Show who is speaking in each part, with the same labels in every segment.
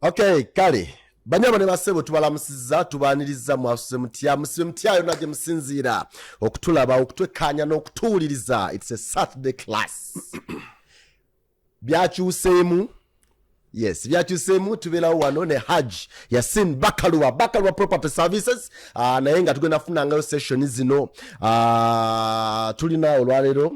Speaker 1: Okay, kale. Banyama ne basebo tubalamusiza tubaniriza mwasuse mutya musibe mutyayo naje musinzira okutulaba okutwekanya n'okutuuliriza. It's a Saturday class. Byakyusemu. Yes, byakyusemu tubeerawo wano ne Haji Yasin Bakaluba Property Services. Naye nga tugenda kufunangayo session zino. Tulina olwaleero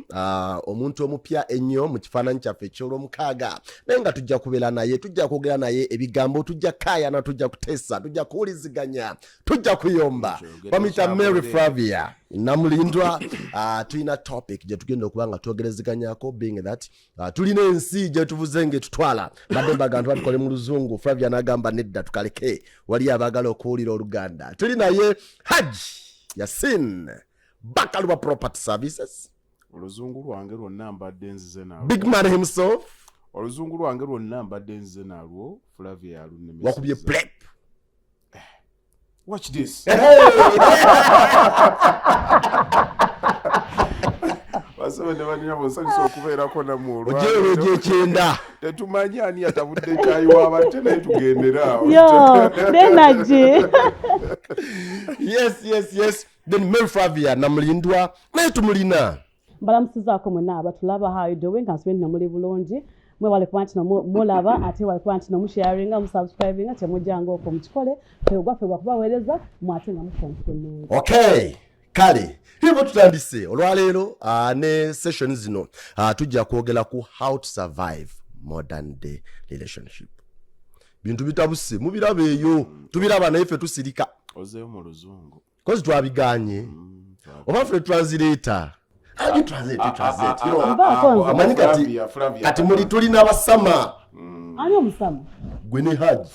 Speaker 1: omuntu omupya ennyo mu kifaananyi kyaffe eky'olwomukaaga. Naye nga tujja kubeera naye, tujja kwogera naye ebigambo, tujja kaayana, tujja kuteesa, tujja kuwuliziganya, tujja kuyomba. Bamuyita Mary Flavia Namulindwa. Tulina topic gye tugenda okuba nga twogerezeganyako, being that tulina ensi gye tuvuze ng'etutwala. Badde mbaga ntu batukole mu luzungu. Flavia n'agamba nedda tukaleke, wali abaagala okuwulira Oluganda. Tuli naye Haji Yasin Bakaluba Property Services.
Speaker 2: Oluzungu lwange lwonna mbadde nzize nalwo.
Speaker 1: Big man himself.
Speaker 2: Oluzungu lwange lwonna mbadde nzize nalwo. Flavia yalunnemesa.
Speaker 1: Wakubye prep.
Speaker 2: Watch this. Basaba ne banyama bosanyusa okubeerako namulwa.
Speaker 1: Ojero gy'ekyenda.
Speaker 2: Tetumanyi ani yatabudde kyayi w'abatte naye tugendera.
Speaker 3: Yo, denaje.
Speaker 1: Yes. Then Mary Flavia Namulindwa naye tumulina.
Speaker 3: Balamusizaako mwena abatulaba how you doing kaswe namuli bulungi. Mwe wale kwanti na mulaba ate wale kwanti na musharinga musubscribinga temujanga okwo mukikole tegwafe gwakubaweereza mwate nga mukonfirm.
Speaker 1: Okay. Kale hivyo tutandise olwaleero ne session zino tujja kwogera ku how to survive modern day relationship. Bintu bitabuse mubiraba eyo tubiraba naye ffe tusirika
Speaker 2: ozeyo mu luzungu
Speaker 1: kozi twabiganye oba ffe translator translate amani kati muli tulina abasama
Speaker 3: ani omusama
Speaker 1: gwe ne Haji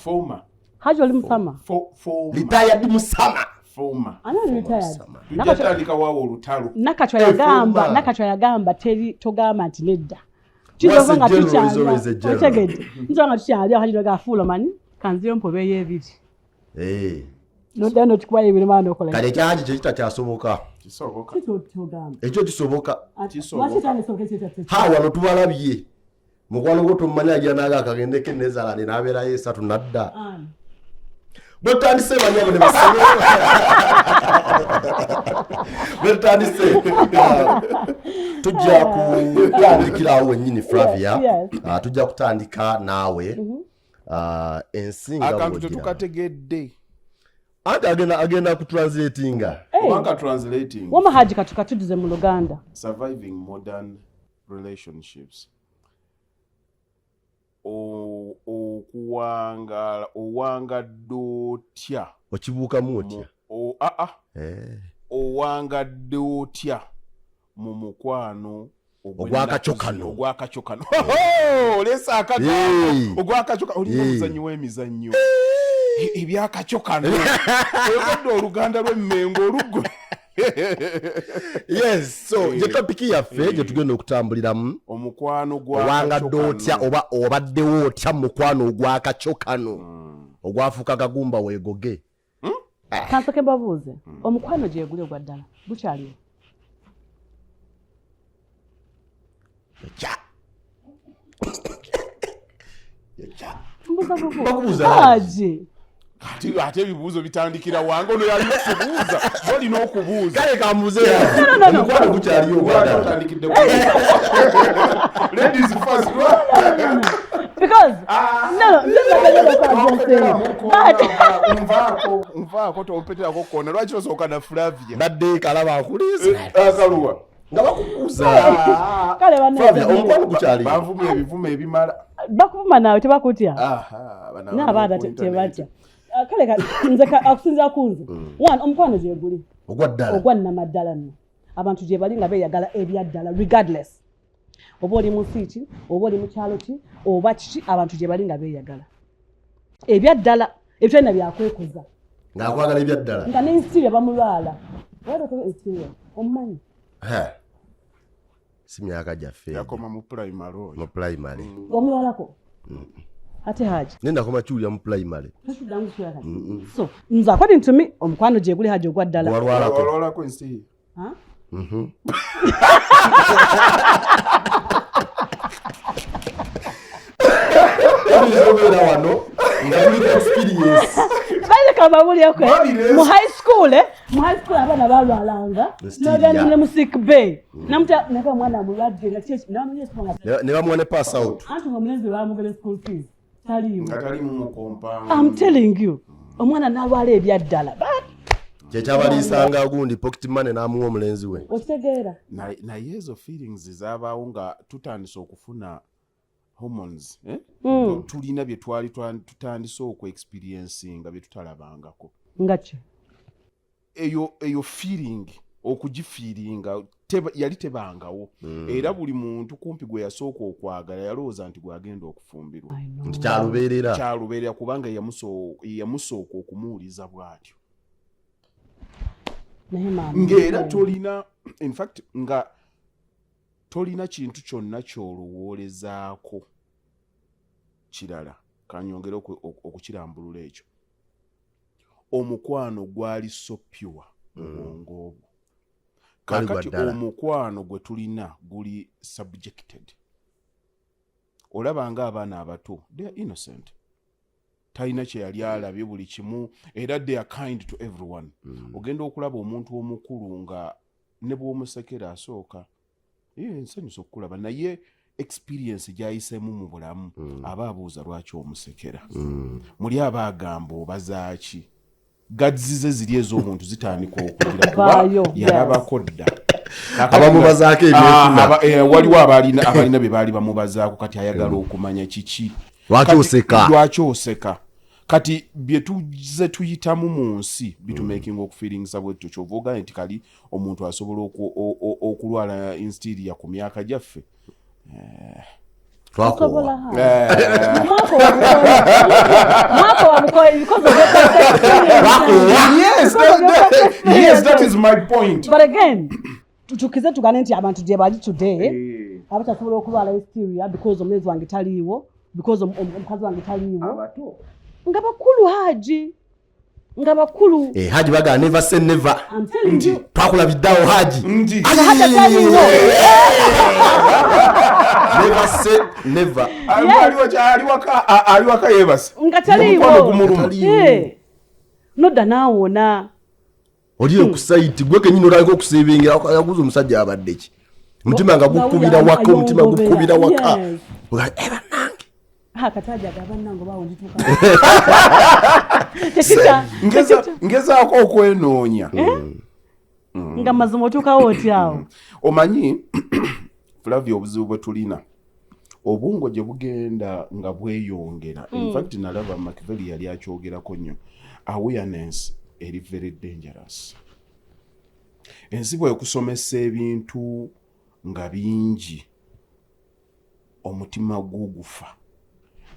Speaker 3: Haji oli musama
Speaker 1: retired musama
Speaker 3: ani retired
Speaker 2: nakatandika waawo olutalo
Speaker 3: nakatwa yagamba teri togamba nti nedda kidogo nga tukyali nzanga tukyali Haji dogafulo mani kanziyo mpobe yebiri nodano tukwa yebiri mano kola
Speaker 1: kale kyaji kyita kyasoboka ekyo kisoboka wano tubalabye mukwano gwo tumanya agira naga akagendeke nezalane nabeera yesatu nadda bwetandise banyabo ne basebe bwetandise tujja kutandikirawo wennyini Flavia tujja kutandika naawe ensinga
Speaker 2: akantu tetukategedde
Speaker 1: agenda kutranslatinga
Speaker 2: wanga translating
Speaker 3: wama Haji katudize mu Luganda
Speaker 2: surviving modern relationships owangadde otya
Speaker 1: okibuukamu otya
Speaker 2: owangadde otya mu mukwano
Speaker 1: ogwakakyokano
Speaker 2: olesa akakyokano ogwakakyokano olina omuzannyi w'emizannyo ebyakakyokano oyogadde Oluganda lw'emmengo oluggo.
Speaker 1: Yes, so je topic yaffe gye tugenda okutambuliramu
Speaker 2: omukwano
Speaker 1: gwangadde otya oba obaddewo otya mu mukwano ogwakakyokano ogwafuuka kagumba weegoge.
Speaker 3: Kansoke mbabuuze omukwano gye guli ogwa ddala gukyaliwo?
Speaker 1: Bakubuuza
Speaker 3: Haji
Speaker 2: ate ebibuuzo bitandikira wange ono yali okubuuza olina okubuuza
Speaker 1: kale kambuze omukwano gukyaliwo ogwa ddala
Speaker 2: otandikidde ladies first
Speaker 3: because
Speaker 2: nvaako tompeterako kona lwaki osooka na Flavia
Speaker 1: badde kalaba akuliisa
Speaker 2: akaluwa
Speaker 1: nga bakubuuza
Speaker 3: kale
Speaker 1: omukwano gukyaliwo
Speaker 2: banvuma ebivumo ebimala
Speaker 3: bakuvuma nawe tebakutya n'abaana tebatya kale nze akusinzira kunze one omukwano gye guli ogwa nnamaddala no abantu gye bali nga beeyagala ebyaddala regardless oba oli mu nsi ki oba oli mu kyalo ki oba kiki abantu gye bali nga beeyagala ebyaddala ebitalina byakwekuza
Speaker 1: ng'akwagala ebyaddala
Speaker 3: nga n'ensiriya bamulwala wabako ensiriya omumanyi
Speaker 1: si myaka gyaffe
Speaker 2: yakoma mu primary
Speaker 3: omulwalako ate Haji
Speaker 1: nenda koma kiwulira mu primary
Speaker 3: so nze according to me omukwano gye guli Haji ogwa ddala
Speaker 2: walwalako ensi
Speaker 1: ebizobeera wano
Speaker 3: Bale kama muli yako mu high school abana balwalanga n'ogenda ne mu sick bay namuta naka mwana mulwadde na church namuye sponga
Speaker 1: ne bamwane pass out
Speaker 3: antu ngomulenzi bamugele school fees talimu
Speaker 2: mu compound.
Speaker 3: I'm telling you omwana nalwala ebyaddala
Speaker 1: kyekyabalisanga gundi pocket money n'amuwa omulenzi we
Speaker 3: okitegeera
Speaker 2: naye ezo feelings ezaabawo nga tutandise okufuna hormones tulina bye twali tutandise okuexperiencing bye tutalabangako
Speaker 3: ngaki
Speaker 2: eyo feeling okugifiiringa yali tebangawo era buli muntu kumpi gwe yasooka okwagala yalowooza nti gwagenda okufumbirwa
Speaker 1: nti kyalubeerera
Speaker 2: kubanga yamusooka okumuwuliza bw'atyo ng'era tolina in fact nga tolina kintu kyonna kyolowoolezaako kirala kanyongere okukirambulula ekyo omukwano gwali so pure obwongo obwo kakati omukwano gwe tulina guli subjected olaba nga abaana abato they are innocent talina kye yali alabye buli kimu era they are kind to everyone ogenda okulaba omuntu omukulu nga ne bw'omusekera asooka nsanyusa okukulaba naye experience gyayisemu mu bulamu aba abuuza lwaki omusekera muli aba agamba obazaaki gazize ziri ez'omuntu zitandika okugira kuba yalabako dda
Speaker 1: abamubazaako ebyefuna
Speaker 2: waliwo abalina bye baali bamubazaako kati ayagala okumanya kiki lwaki oseka kati bye tuze tuyitamu mu nsi bitumaking okufeelingisa bwetyo kyova ogambye nti kali omuntu asobola okulwala insteria ku myaka gyaffe Yes, that is my point.
Speaker 3: But again, tukize tugane nti abantu gye bali today abatasobola okulwala hysteria because omulezi wange taliiwo because omukazi wange taliiwo nga bakulu Haji nga bakulu
Speaker 1: Haji baga never say never twakulabiddawo Haji never say never
Speaker 2: aliwaka yebasa
Speaker 3: nga taliiwo nodda naawona
Speaker 1: oliyo kusaiti gwe kenyini olanga okusebenga yaguza omusajja abadde ki omutima nga gukubira waka omutima gukubira waka ebanange
Speaker 3: kataja gabannango bawondituka
Speaker 2: ngezaako okwenoonya
Speaker 3: nga mazima otuukawo otyawo
Speaker 2: omanyi Flavia obuzibu bwe tulina obwongo gye bugenda nga bweyongera in fact nalaba Machiavelli yali akyogerako nnyo awareness eri very dangerous ensi bwekusomesa ebintu nga bingi omutima gugufa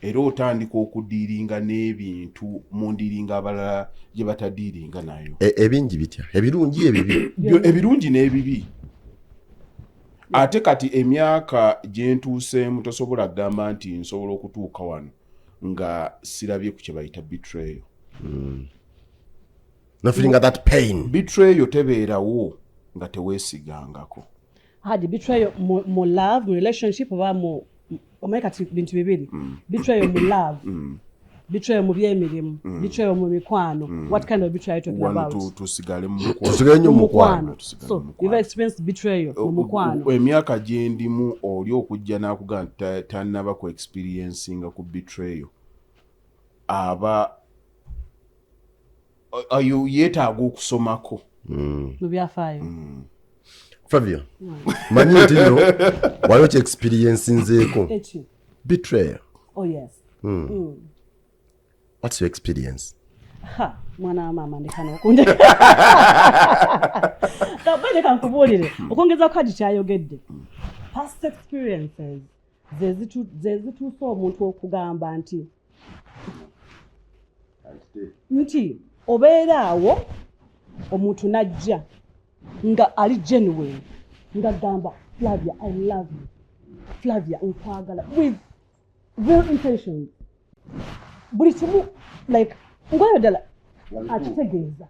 Speaker 2: era otandika okudiiringa n'ebintu mundiiringa abalala gye batadiiringa nayo
Speaker 1: ebingi bitya ebirungi ebibi
Speaker 2: ebirungi n'ebibi ate kati emyaka gye ntuuseemu tosobola kugamba nti nsobola okutuuka wano nga sirabye ku kye bayita betrayal
Speaker 1: no feeling that pain
Speaker 2: betrayal tebeerawo nga teweesigangako
Speaker 3: Haji betrayal mu love mu relationship oba mu omeka ti bintu bibiri betrayal mu love betrayal mu byemirimu betrayal mu mikwano what kind of betrayal talking about
Speaker 2: tusigale
Speaker 1: mu mukwano
Speaker 3: so you've experienced betrayal mu mukwano
Speaker 2: emyaka gye ndimu oli okujja n'akugamba tannaba ku experiencing ku betrayal aba ayo yeetaaga okusomako
Speaker 3: mu byafaayo
Speaker 1: Flavia manyi nti no waliwo kye experience nzeeko betrayal
Speaker 3: oh yes
Speaker 1: what's your experience
Speaker 3: mwana wa mama ndikana okunde kabale kankubuulire okongeza ko Haji kyayogedde past experiences zezituusa omuntu okugamba nti obeeraawo omuntu najja nga ali genuine nga gamba Flavia I love you Flavia nkwagala with real intentions buli kimu like ngoyo dala akitegeeza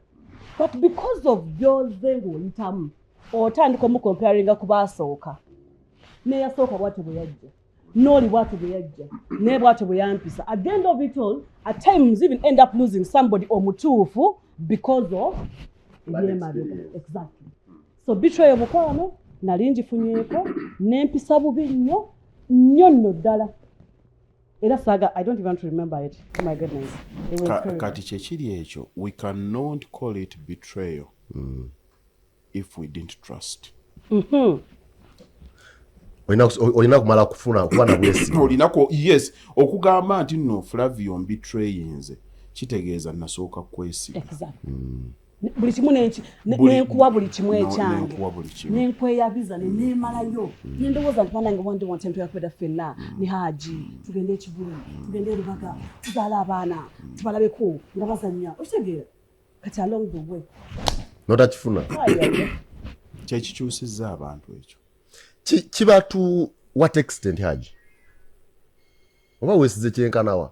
Speaker 3: but because of byoze ng'oyitamu otandika omucomparinga ku baasooka neyasooka bwatyo bwe yajja noli bwatu bwe yajja ne bwatu bwe yampisa. At the end of it all, at times even end up losing somebody omutuufu because of exactly. So betrayal mukwano nali ngifunyeeko nempisa bubi nnyo nno ddala. Era saga, I don't even remember it. Oh my goodness. It was
Speaker 2: kati kyekiri ekyo, we cannot call it betrayal if we didn't trust.
Speaker 1: Olina kumala kufuna kuba na bwesi.
Speaker 2: Olinako, yes, okugamba nti no Flavia betray nze kitegeeza nasooka kwesi.
Speaker 3: Exactly. Buli kimu nenkuwa buli kimu ekyange nenkweyabiza nemalayo nendowooza nti banange wandi wanti ntoyakweda ffenna ne Haji tugende ekibuli tugende Lubaga tuzaala abaana tubalabeko nga bazannya okitegeera kati along the way
Speaker 1: notakifuna
Speaker 2: kyekikyusizza abantu ekyo
Speaker 1: kiba to what extent Haji oba weesize kyenkanawa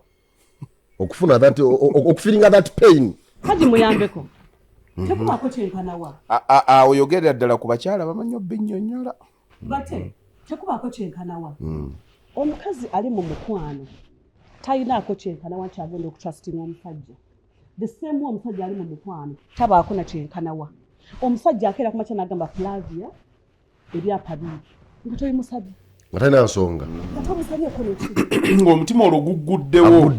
Speaker 1: okufuna that okufiringa that pain
Speaker 3: Haji muyambeko tekubaako kyenkanawa
Speaker 2: oyogerera ddala ku bakyala bamanyi obinnyonnyola
Speaker 3: bate tekubaako kyenkanawa omukazi ali mu mukwano talinaako kyenkanawa nti agenda okutrustinga omusajja the same way omusajja ali mu mukwano tabaako na kyenkanawa omusajja akeera kumakya n'agamba Flavia ebyapa bibi nga tobimusabye
Speaker 1: nga talina nsonga
Speaker 2: ng'omutima olwo gugguddewo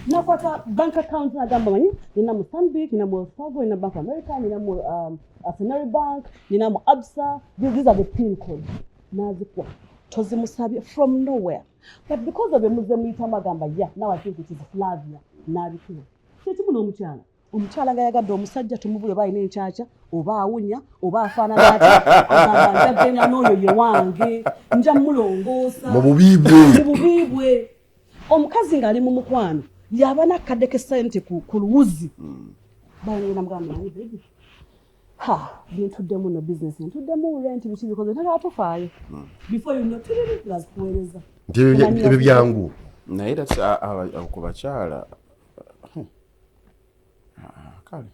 Speaker 3: nakwata bank account n'agamba manyi nina mu Stanbic nina mu Wells nina Bank of America nina mu Afenary Bank nina mu Absa, these are the pin codes nazikwa tozimusabye from nowhere but because of emuze muyitamu agamba yeah now I think it is Flavia n'abikira kyekimu n'omukyala omukyala nga yagadde omusajja tumubule oba alina enkyakya oba awunya oba afaanana ati agamba njagenda n'oyo ye wange nja mulongoosa
Speaker 1: mu bubiibwe
Speaker 3: omukazi ng'ali mu mukwano yaba nakadde k'essente ku luwuzi balina mugamba nange baby bintuddemu no business ntuddemu rent biki bikoze ntagatufaayo before you know ngazikuweereza
Speaker 1: nti ebyo byangu
Speaker 2: naye ku bakyala kale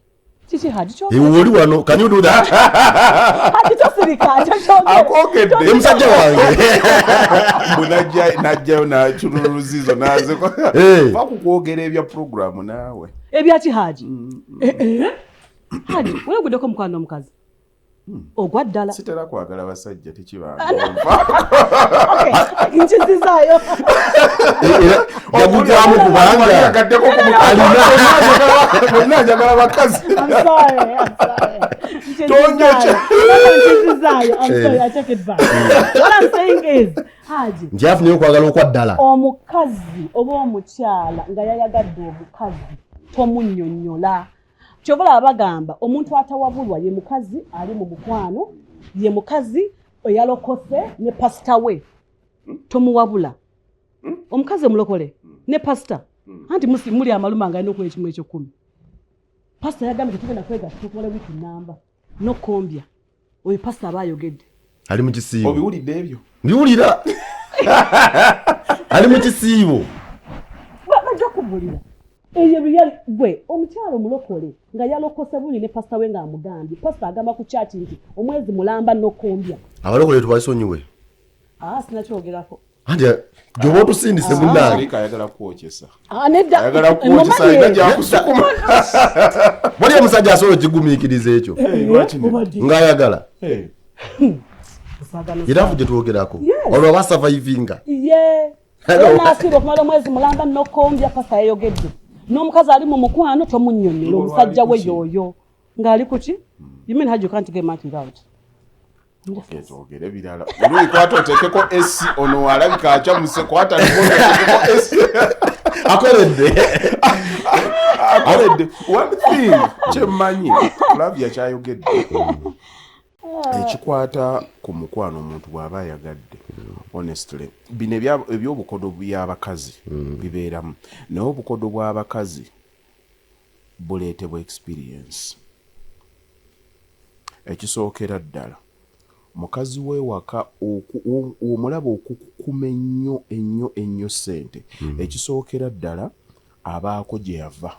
Speaker 3: kiki Haji
Speaker 1: oli wano can you do that
Speaker 3: Haji tosirika
Speaker 2: akogedde
Speaker 1: omusajja wange
Speaker 2: najjayo nakyululuzizo nazeko bakukwogera ebya programu naawe
Speaker 3: ebyaki Haji Haji weeguddeko mukwano omukazi ogwa ddala
Speaker 2: sitera kwagala basajja tekibanga
Speaker 3: nkizizaayo
Speaker 1: yagugwamu kubanga
Speaker 2: alina njagala bakazi
Speaker 1: nti afunyeyo okwagala okwa ddala
Speaker 3: omukazi oba omukyala nga yayagadde obukazi tomunnyonnyola kyobala abagamba omuntu atawabulwa ye mukazi ali mu mukwano ye mukazi oyalokose ne pasita we tomuwabula omukazi omulokole ne pasita anti muli amaluma nga alina okuwa ekimu ekyokumi pasita yagambye tetugenda kwegasa tukola wiiki namba nokombya oyo pasita aba ayogedde
Speaker 1: ali mu kisiibo
Speaker 2: obiwulidde ebyo
Speaker 1: mbiwulira ali mu kisiibo
Speaker 3: bajja kubulira eyo byali gwe omukyalo mulokole nga yalokose buli ne pasita we ng'amugambye pasita agamba ku kyati nti omwezi mulamba nokombya
Speaker 1: abalokole tubasonyiwe
Speaker 3: sinakyogerako
Speaker 1: anti gyoba otusindise munnange
Speaker 2: ayagala kwokyesa
Speaker 3: nedda
Speaker 2: gyakusukuma
Speaker 1: wali omusajja asobola okigumiikiriza ekyo ng'ayagala era gye twogerako olwo basavaivinga
Speaker 3: nasiba okumala omwezi mulamba nokombya pasita yayogedde n'omukazi ali mu mukwano tomunnyonnyola omusajja we yoyo ng'ali kuki you mean Haji you can't get married out
Speaker 2: ogere birala oli kwata otekeko esi ono alabika akyamuse kwata otekeko esi
Speaker 1: akoledde
Speaker 2: one thing kyemmanyi Flavia kyayogedde ekikwata ku mukwano omuntu bw'aba ayagadde honestly bino ebyobukodo by'abakazi bibeeramu naye obukodo bw'abakazi buleetebwa experience ekisookera ddala mukazi wewaka omulaba okukukuma ennyo ssente ekisookera ddala abaako gye yava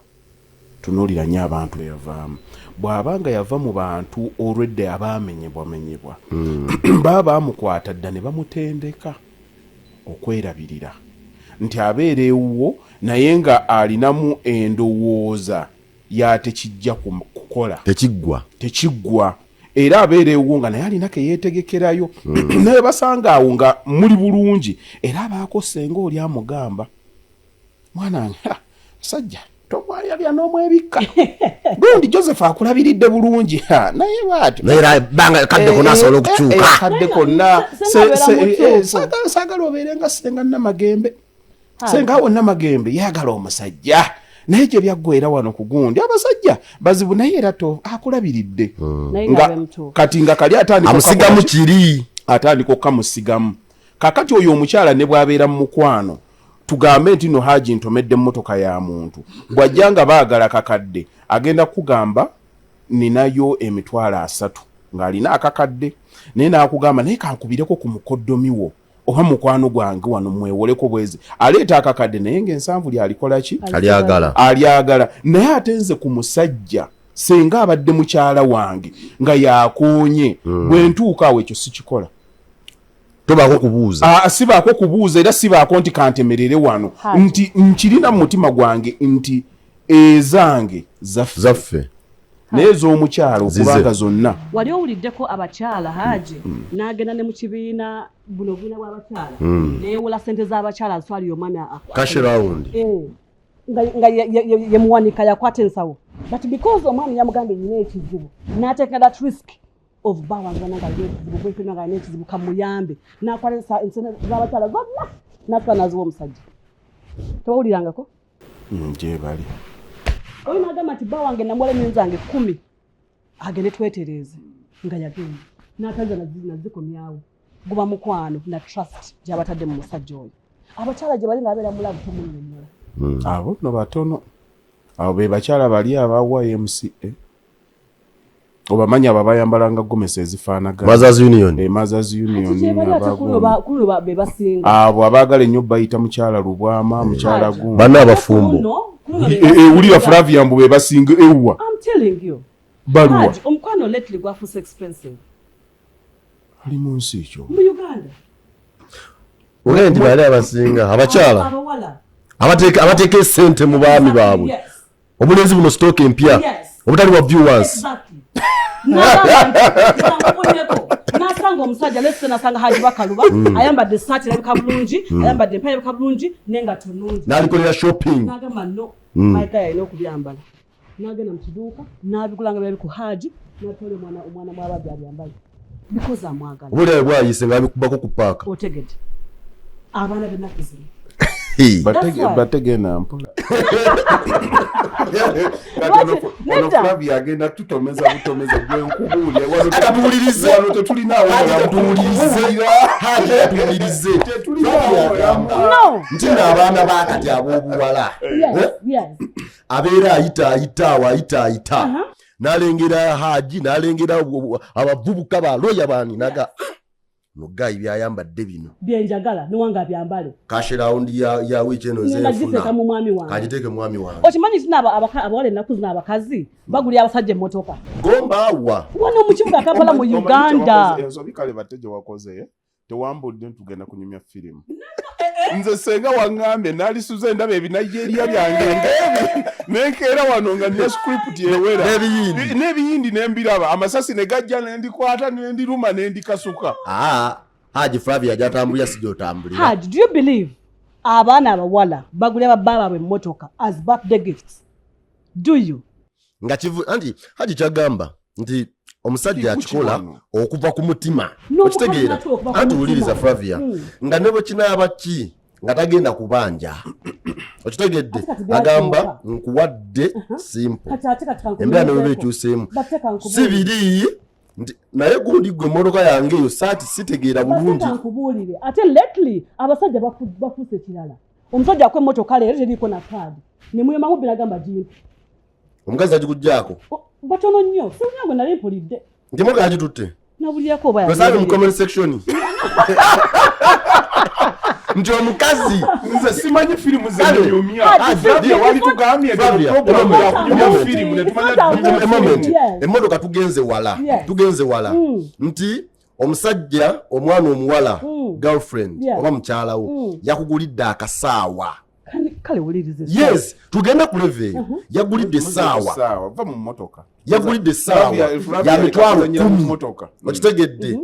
Speaker 2: tunuulira nnyo abantu be yavaamu bw'abanga yava mu bantu olwedde abaamenyebwamenyebwa baba bamukwata dda ne bamutendeka okwerabirira nti abeera ewuwo naye nga alinamu endowooza ya tekijja kukola tekiggwa era abeera ewuwo nga naye alina keyeetegekerayo naye basanga awo nga muli bulungi era abaako senga oli amugamba mwana wange sajja tomwayalya n'omwebikka gundi Joseph akulabiridde bulungi naye bwatyo
Speaker 1: naye banga kadde konna asobola okukyuka
Speaker 2: kadde konna saagala obeere nga senga Namagembe senga awo Namagembe yagala omusajja naye gye byaggwera wano ku gundi abasajja bazibu naye era akulabiridde kati nga kali
Speaker 1: amusigamu kiri
Speaker 2: atandika okamusigamu kakati oyo omukyala ne bwabeera mu mukwano tugambe nti no Haji ntomedde mmotoka ya muntu bwajja nga baagala kakadde agenda kugamba ninayo emitwalo 3 ng'alina akakadde naye naakugamba naye kankubireko ku mukoddomiwo oba mukwano gwange wano mwewoleko bwezi aleeta akakadde naye ng'ensanvu lyalikola ki alyagala naye atenze ku musajja senga abadde mukyala wange nga yakoonye bwe ntuuka awo ekyo sikikola
Speaker 1: tobaako kubuuza
Speaker 2: sibaako kubuuza era sibaako nti kantemerere wano nti nkirina mu mutima gwange nti ezange zaffe n'ez'omukyalo kubanga zonna
Speaker 3: wali owuliddeko abakyala Haji n'agenda ne mu kibiina buno bwina bw'abakyala neewola ssente z'abakyala azitwalire omwami
Speaker 1: cash round
Speaker 3: nga yemuwanika yakwata ensawo but because omwami yamugambye nyina ekizibu n'ateeka that risk of bawanga nangaekizibu bwefena nga n'ekizibu kamuyambe n'akwata ensente z'abakyala zonna n'atula naziwa omusajja tewawulirangako
Speaker 2: gye bali
Speaker 3: oyo n'agamba nti bawange namuwala emyezi zange 10 agende twetereeze nga yagenda n'atanza nazikomyawo guba mukwano na trust gy'abatadde mu musajja oyo abakyala gye bali ng'abeera mulabu tomunyonnyola
Speaker 2: abo no batono abo be bakyala bali abawa MCA obamanya abo bayambalanga gomesi ezifaanagana Mothers Union abo abaagala ennyo bayita mukyala Lubwama mukyala Gungu
Speaker 1: banna abafumbo
Speaker 2: ulira Flavia mbu be basinga ewuwa
Speaker 3: I'm telling you
Speaker 2: baluwa
Speaker 3: omukwano lately gwafuuse expensive
Speaker 2: ali mu nsi ekyo
Speaker 3: mu Uganda
Speaker 1: ogendi bali abasinga abakyala abateeka essente mu baami baabwe obulenzi buno stock empya obutali wa viewers
Speaker 3: nasanga omusajja lese nasanga Haji Bakaluba ayambadde saati erabika bulungi ayambadde empale erabika bulungi n'engatto nnungi
Speaker 1: n'alikolera shopping
Speaker 3: n'agamba no maika yalina okubyambala n'agenda mu kiduuka n'abigulanga byali ku Haji n'atwala omwana mwabadde abyambale because amwagala
Speaker 1: obulebe bwayise ng'abikubako ku paaka
Speaker 3: otegedde abaana b'ennaku zino
Speaker 2: bategena mpola ono Flavia agenda tutomeza butomeza gwenkubuulya wano tetulinaawo
Speaker 1: nti n'abaana bakati ab'obuwala abeera ayita n'alengera Haji n'alengera abavubuka baloya baani naga mugayi byayambadde bino
Speaker 3: byenjagala niwanga abyambale
Speaker 1: kashe round ya weekend
Speaker 3: nzefuna mu mwami wange
Speaker 1: kajiteke mwami wange
Speaker 3: okimanyi sinaba abawale naku zina abakazi baguli abasajja emotoka
Speaker 1: gomba awa
Speaker 3: wano mu kibuga Kampala mu Uganda
Speaker 2: enzo bikale bateje wakoze tewambudde ntugenda kunyumya firimu nze senga wangambe nali suze ndaba ebinaijeria byange ngebi nenkera wano nga ne script yewera nebiyindi nembiraba amasasi negajja nendikwata nendiruma nendikasuka
Speaker 1: Haji Flavia jatambulya sijotambulira
Speaker 3: Haji do you believe abaana abawala bagulya bababa bwe motoka as birthday gifts do you
Speaker 1: nga kivu anti Haji chagamba nti omusajja akikola okuva ku mutima okitegeera atuwuliriza Flavia nga nebo kinaaba ki nga tagenda kubanja okitegedde agamba nkuwadde simple embeera newe bekyuseemu sibiri naye gundi gwe emmotoka yange eyo saati sitegeera bulungi
Speaker 3: ate lately abasajja bafuuse kirala omusajja akwa emmotoka leero teriko na kaadi nemuyema mubbi nagamba jimpi
Speaker 1: omukazi agikugyako
Speaker 3: batono nnyo sinyango nali mpulidde
Speaker 1: nti motoka agitutte
Speaker 3: nabulyako oba
Speaker 1: wesali mu comment section nti omukazi
Speaker 2: nze simanyi firimu zenyumya wali tugambye programu yakunyumya firimu netumanya
Speaker 1: emmotoka tugenze wala nti omusajja omwana omuwala girlfriend oba mukyala wo yakugulidde akasaawa
Speaker 3: kale wulirize
Speaker 1: yes tugenda ku level yagulidde essaawa
Speaker 2: va mu mmotoka
Speaker 1: yagulidde essaawa ya mitwalo 10 okitegedde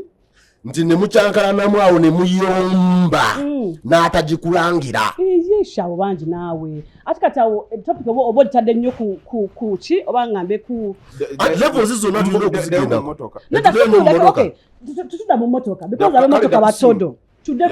Speaker 1: nti ne mucyankalanamu awo ne muyomba n'atagikulangira
Speaker 3: yeshawo bangi naawe ati kati awo topic oba litadde nnyo ku ki oba ngambe ku
Speaker 1: levels zonna tulina okuzigenda
Speaker 3: tutuda mu mmotoka because ab'emmotoka batodo tudde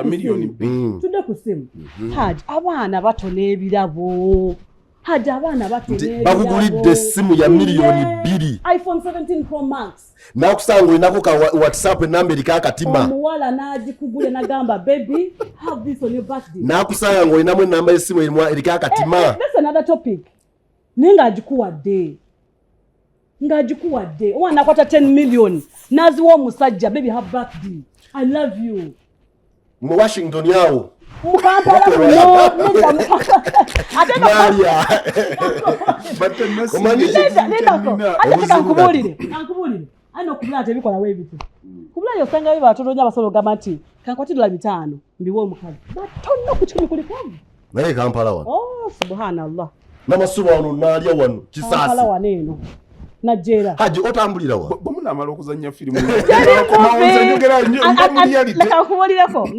Speaker 3: ku simu Haji abaana batona ebirabo Haji abaana batona ebirabo
Speaker 1: bakugulidde essimu ya miliyoni 2
Speaker 3: iPhone 17 Pro Max
Speaker 1: nakusanga olinako ka WhatsApp enamba eriko akatima
Speaker 3: omuwala n'agikugule n'agamba baby have this on your birthday
Speaker 1: nakusanga ng'olinamu enamba y'essimu eriko akatima
Speaker 3: that's another topic naye ng'agikuwadde omwana akwata 10 million n'aziwa omusajja baby have birthday I love you
Speaker 1: mu Washington yawo
Speaker 3: mukampala kunoankubulire ayina okubula ati ebikola weebitu kubulayo osangayo batononya abasolo gamba nti kankwatidula 5 mbiwe omukazi batono ku kikumi kulikamu
Speaker 1: naye kampala wano
Speaker 3: subhanallah
Speaker 1: namasuba wano naalya wano kisaasi
Speaker 3: wano eno najera
Speaker 1: Haji otambulira wa
Speaker 2: bomunamala okuzanya firimu
Speaker 3: lekakubulireko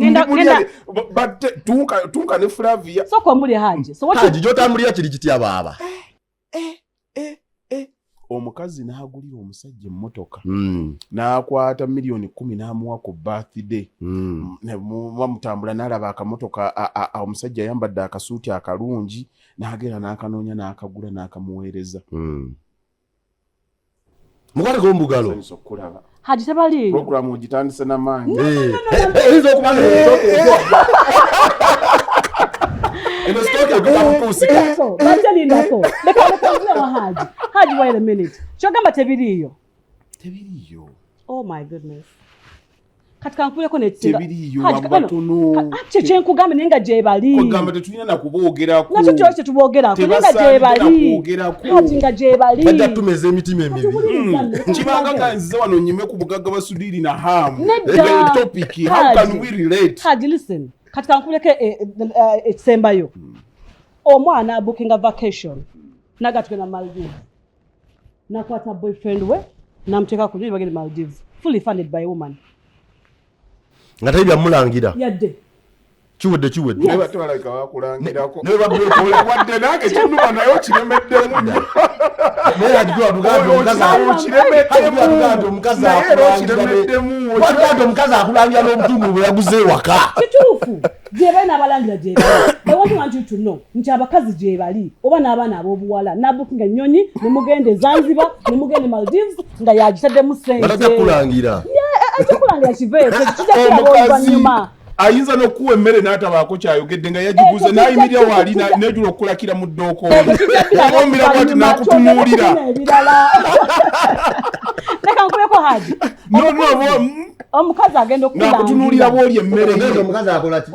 Speaker 2: tunka ne Flavia
Speaker 3: soko muli Haji
Speaker 1: Haji gyotambulira kiri kitya baaba
Speaker 2: omukazi n'agulira omusajja emmotoka n'akwata miliyoni 10 n'amuwa ku birthday bamutambula n'alaba akamotoka omusajja ayambadde akasuuti akalungi n'agenda n'akanoonya n'akagula n'akamuweereza
Speaker 1: mukwate gombugalo
Speaker 3: Haji tebali
Speaker 2: program ogitandise n'amaanyi
Speaker 1: eyinza okuba eno stoke okubakukusika
Speaker 3: bajalinako leka Haji wait a minute kyogamba tebiriyo oh my goodness katika nkuleko netsinga
Speaker 2: tebiriyo abatono
Speaker 3: kyenkugamba naye nga gyebali
Speaker 2: kugamba tetulina nakuboogerako
Speaker 3: nakyo kyose tubogerako naye nga gyebali Haji nga gyebali
Speaker 1: bajja tumeza emitima emibi
Speaker 2: kibanga nga nzize wano nyime ku bugagga basudiri na hamu topic how can we relate
Speaker 3: Haji listen katika nkuleke ekisembayo omwana abookinga vacation nagatugenda Maldives nakwata boyfriend we namuteeka ku nyumba bagende Maldives fully funded by a woman
Speaker 1: nga tali byamulangira
Speaker 3: yadde
Speaker 1: kiwedde
Speaker 2: naye tebalabika bakulangirako wadde nange kyenuma naye okiremeddemu
Speaker 1: naye omukazi akulangira n'omutungu bwe yaguze ewaka
Speaker 3: kituufu gyebali n'abalangira gyebali I want you to know nti abakazi gyebali oba n'abaana ab'obuwala nabukinga ennyonyi ne mugende Zanzibar ne mugende Maldives nga yagitaddemu ssente
Speaker 1: batajja kulangira
Speaker 3: ekyokulangira kiveeko kijja kiraba oluvannyuma
Speaker 2: ayinza n'okuwa emmere n'atabaako kyayogedde nga yagiguze n'ayimirira waali n'ejula okukulakira mu ddooka ombira bwati n'akutunuulira
Speaker 3: leka nkuleko Haji omukazi agenda
Speaker 2: okukutunuulira bwoli emmere
Speaker 1: omukazi akolaki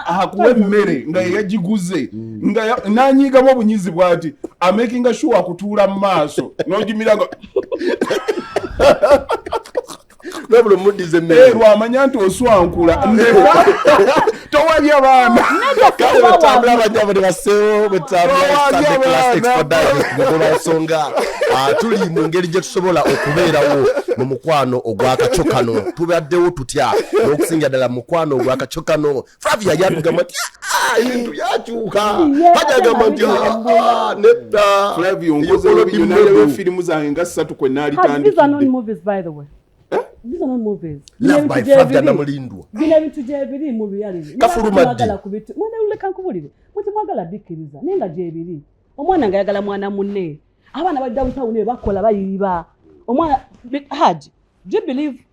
Speaker 2: akuwa emmere nga yagiguze nga n'anyiigamu obunyizi bwati amakinga sure akutuula mu maaso n'ogimira nga
Speaker 1: nabula mudize mmere
Speaker 2: lwamanya nti oswankula towali abaana
Speaker 1: betambula abanyabo ne baseewo betambula ensonga tuli mu ngeri gye tusobola okubeerawo mu mukwano ogwakacyo kano tubaddewo tutya n'okusinga ddala mukwano ogwakacyo kano Flavia yatugamba nti ebintu byakyuka Haji agamba nti nedda
Speaker 2: Flavia onkoze ebinyonyi firimu zange nga 3 kwe naalitandikidde
Speaker 3: These are not movies.
Speaker 1: Love by Flavia Namulindwa.
Speaker 3: Bino ebintu gyebiri mu reality.
Speaker 1: Kafulumadde.
Speaker 3: Mwana uleka nkubulire. Muti mwagala bikkiriza. Naye nga gyebiri. Omwana nga yagala mwana munne. Abaana ba downtown ne bakola bayiba. Omwana Haji, do you believe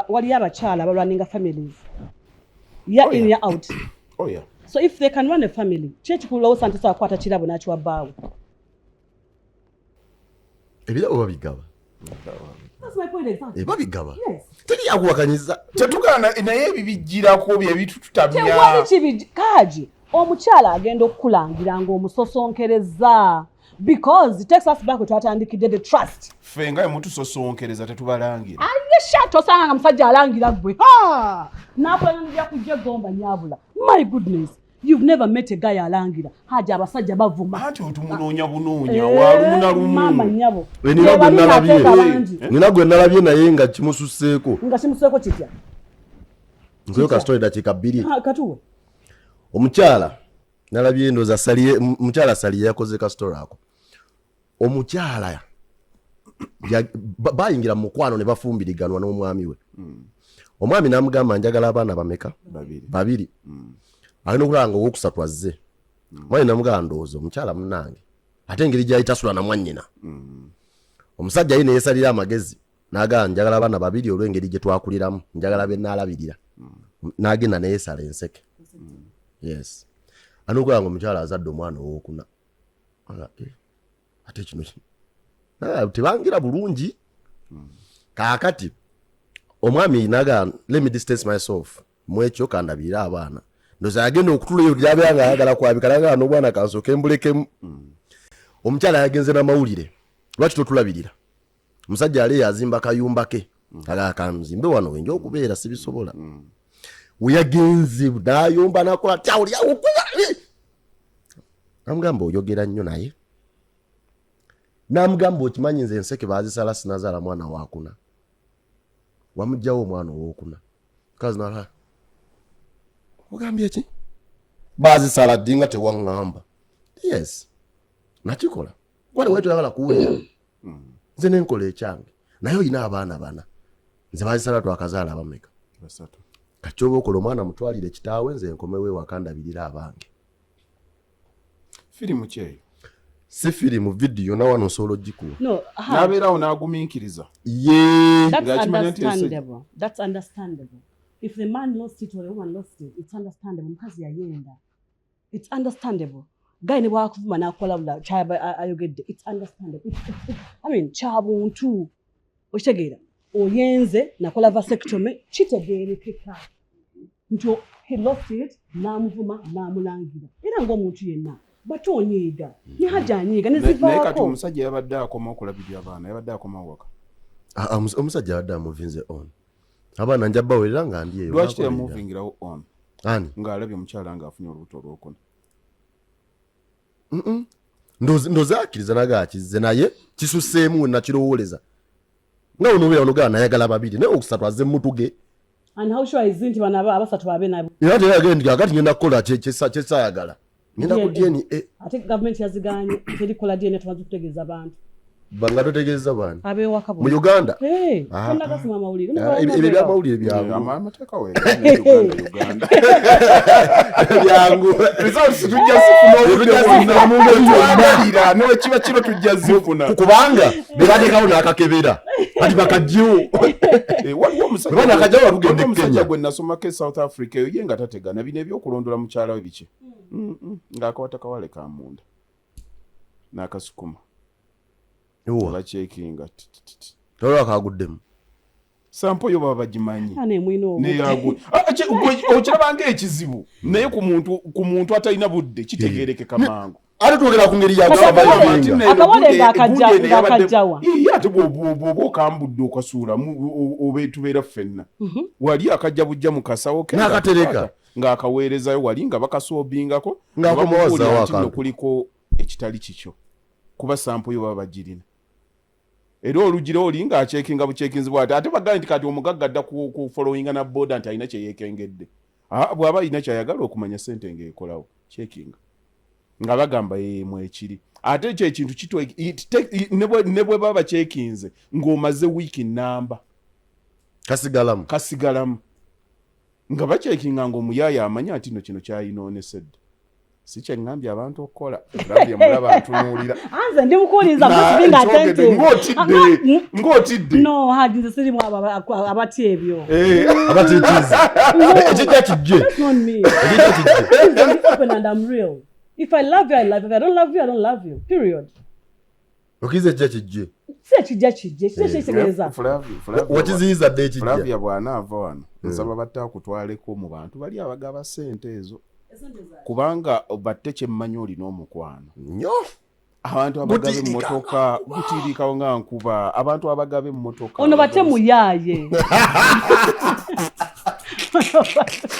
Speaker 3: wali abakyala abalwaninga families? Yeah, in year out.
Speaker 2: Oh yeah.
Speaker 3: So if they can run a family, kyekikulu sante sa kwata kirabo nakiwa baawo.
Speaker 1: Ebira oba bigaba.
Speaker 3: That's my point exactly.
Speaker 1: Babigaba.
Speaker 3: Yes.
Speaker 1: Teri yakuwakanyiza.
Speaker 2: Tetukana naye ebibijjirako bye bitu tutamya.
Speaker 3: Tewali kibijja. Haji, omukyala agenda okukulangira ng'omusosonkereza. Because it takes us back to atandikidde the trust.
Speaker 2: Fenga mutu sosonkereza tetubalangira.
Speaker 3: shot osanga musajja alangira gwe nakwangambira kujja gomba nyabula. My goodness, you've never met a guy alangira Haji abasajja bavuma
Speaker 2: ati otumunoonya bunoonya walumuna lumu
Speaker 3: mama nyabo
Speaker 1: nina gwe nalabye naye nga kimususeeko
Speaker 3: kitya
Speaker 1: nkoyo ka story dakika 2
Speaker 3: katuwe
Speaker 1: omukyala nalabye ndoza saliye mukyala asaliye yakoze ka story ako omukyala bayingira mu mukwano ne bafumbiriganwa n'omwami we omwami namugamba njagala abaana bameka babiri alina okulanga owokusatu azze omwami namugamba ndowooza omukyala munange ate engeri gy'ayitasula na mwannyina omusajja yine yeesalira amagezi n'agamba njagala abaana babiri olw'engeri gye twakuliramu njagala be naalabirira n'agenda neyeesala enseke yes alina okulanga omukyala azadde omwana owokuna ate kino tebangira bulungi kaakati omwami naga let me distance myself mwekyo kandabira abaana ndoza yagenda okutula eyo lyabyanga ayagala kwabikalaga n'obwana kansoke embulekemu omukyala yagenze n'amawulire lwaki totulabirira omusajja ali yazimba kayumba ke akanzimbe wano wenja okubeera sibisobola weyagenze n'ayomba nakola tyawuli namugamba oyogera nnyo naye namugamba okimanyi nze enseke bazisala sinazaala mwana wakuna wamugjawo omwana owokuna kazi nala ogambye ki bazisala dinga tewaŋŋamba yes nakikola kwale wetu yagala kuwulira nze nenkola ekyange naye oyina abaana bana nze bazisala twakazaala abameka basatu kati oba okola omwana mutwalire kitaawe nze enkomewo ewaka ndabirira abange
Speaker 2: firimu kyeyo
Speaker 1: si firimu video na wano solo jikuwa
Speaker 2: nabeerawo n'agumiikiriza
Speaker 3: that's understandable if the man lost it or the woman lost it it's understandable mukazi yayenda it's understandable guy ne bwakuvuma nakola bula chaba ayogedde it's understandable I mean chabuntu oshegera oyenze nakola vasectomy kitegeerekeka nti he lost it namuvuma namulangira era ng'omuntu yenna batonyiga ni hajanyiga nezivaako
Speaker 2: naye kati omusajja yabadde akoma okulabirira abaana yabadde akoma waka
Speaker 1: omusajja yabadde amuvinze on abaana nja bawerera nga ndi eyo
Speaker 2: lwaki teyamuvingira on
Speaker 1: ani
Speaker 2: ng'alabye omukyala ng'afunye olubuto olwokuna
Speaker 1: ndoza akkiriza naga akize naye kisuseemu nakirowoleza nga onobeera onogala nayagala babiri naye okusatu azze mutuge
Speaker 3: and how sure is nti bana abasatu babe nabo
Speaker 1: era teyagenda akati ngenda kukola kyesayagala ngenda ku DNA
Speaker 3: ate government yaziganye terikola DNA tumaze kutegeeza abantu
Speaker 1: banga totegeeza bana
Speaker 3: abewaka
Speaker 1: mu Uganda
Speaker 3: konna kasima amawulire
Speaker 1: ebyo byamawulire byangu
Speaker 2: amateeka Uganda
Speaker 1: byangu
Speaker 2: results tujja zifuna obudde nawe kiba kiro tujja zifuna
Speaker 1: kubanga bebatekawo n'akakebera kati bakajyo
Speaker 2: waliwo omusajja gwe nasomako e South Africa eyo ye nga tategana bino ebyokulondola mukyala we biki ng'akawata kawale ka munda n'akasukuma bacekinga
Speaker 1: tolwa kaguddemu
Speaker 2: sampo yo baba bagimanyi
Speaker 3: neyagu
Speaker 2: okirabanga ekizibu naye ku muntu atalina budde kitegeerekeka mangu
Speaker 1: ate twogera ku ngeri
Speaker 3: akawale ng'akajjawa
Speaker 2: ate bw'oba okambudde okasuula tubeera ffenna wali akajja bujja mu kasawo
Speaker 1: n'akatereka
Speaker 2: ng'akaweerezayo wali nga bakasoobingako
Speaker 1: ng'akomuwazaawo
Speaker 2: kuliko ekitali kikyo kuba sampo yo baba bagirina era olugira oli ng'acekinga bucekinzi bwate ate bagala nti kati omugagga adda ku followinga na boda nti alina kyeyeekengedde bw'aba alina kyayagala okumanya ssente ng'ekolawo cekinga nga bagamba yeemu ekiri ate ekyo ekintu ne bwe baba cekinze ng'omaze wiiki namba kasigalamu nga bacekinga ng'omuyaaya amanya nti no kino kyayinoonesedde si kyeŋŋambye abantu okukola labye mulaba atunuulira
Speaker 3: anze ndi mukuuliza being attentive
Speaker 2: ng'otidde
Speaker 3: no Haji nze sirimu abatya ebyo
Speaker 1: abatikiza ekijja kijje
Speaker 3: that's not me open and I'm real if I love you I love you if I don't love you I don't love you period
Speaker 1: okize ekijja kijje
Speaker 3: si ekijja kijje kitegeeza
Speaker 1: wakiziyiza dde ekijja
Speaker 2: Flavia bw'anaava wano nsaba batte akutwaleko mu bantu bali abagaba ssente ezo kubanga batte kyemmanyi olina omukwano
Speaker 1: nnyo
Speaker 2: abantu abagabe emmotoka gutirika nga nkuba abantu abagabe emmotoka
Speaker 3: ono bate muyaye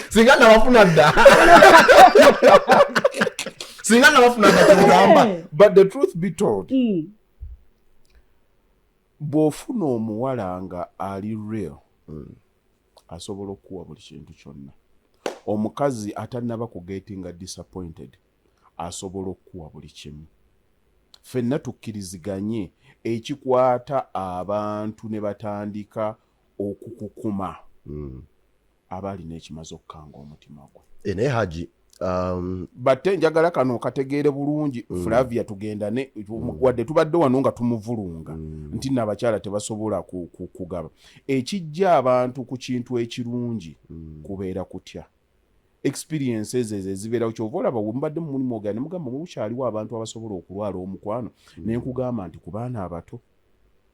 Speaker 1: singa nabafuna dda singa nabafuna dda tugamba.
Speaker 2: But the truth be told, bw'ofuna omuwala nga ali real asobola okuwa buli kintu kyonna. Omukazi atannaba kugetinga disappointed asobola okuwa buli kimu. Ffenna tukkiriziganye ekikwata abantu ne batandika okukukuma aba alina ekimaze okukanga omutima gwe.
Speaker 1: Naye Haji,
Speaker 2: batte njagala kano kategeere bulungi. Flavia tugenda ne wadde tubadde wano nga tumuvulunga nti n'abakyala tebasobola kugaba. Ekijja abantu ku kintu ekirungi kubeera kutya. Experiences ezibeerawo kyova olaba mbadde mu mulimu ogane mugamba mukyaliwo abantu abasobola okulwala omukwano ne nkugamba nti ku baana abato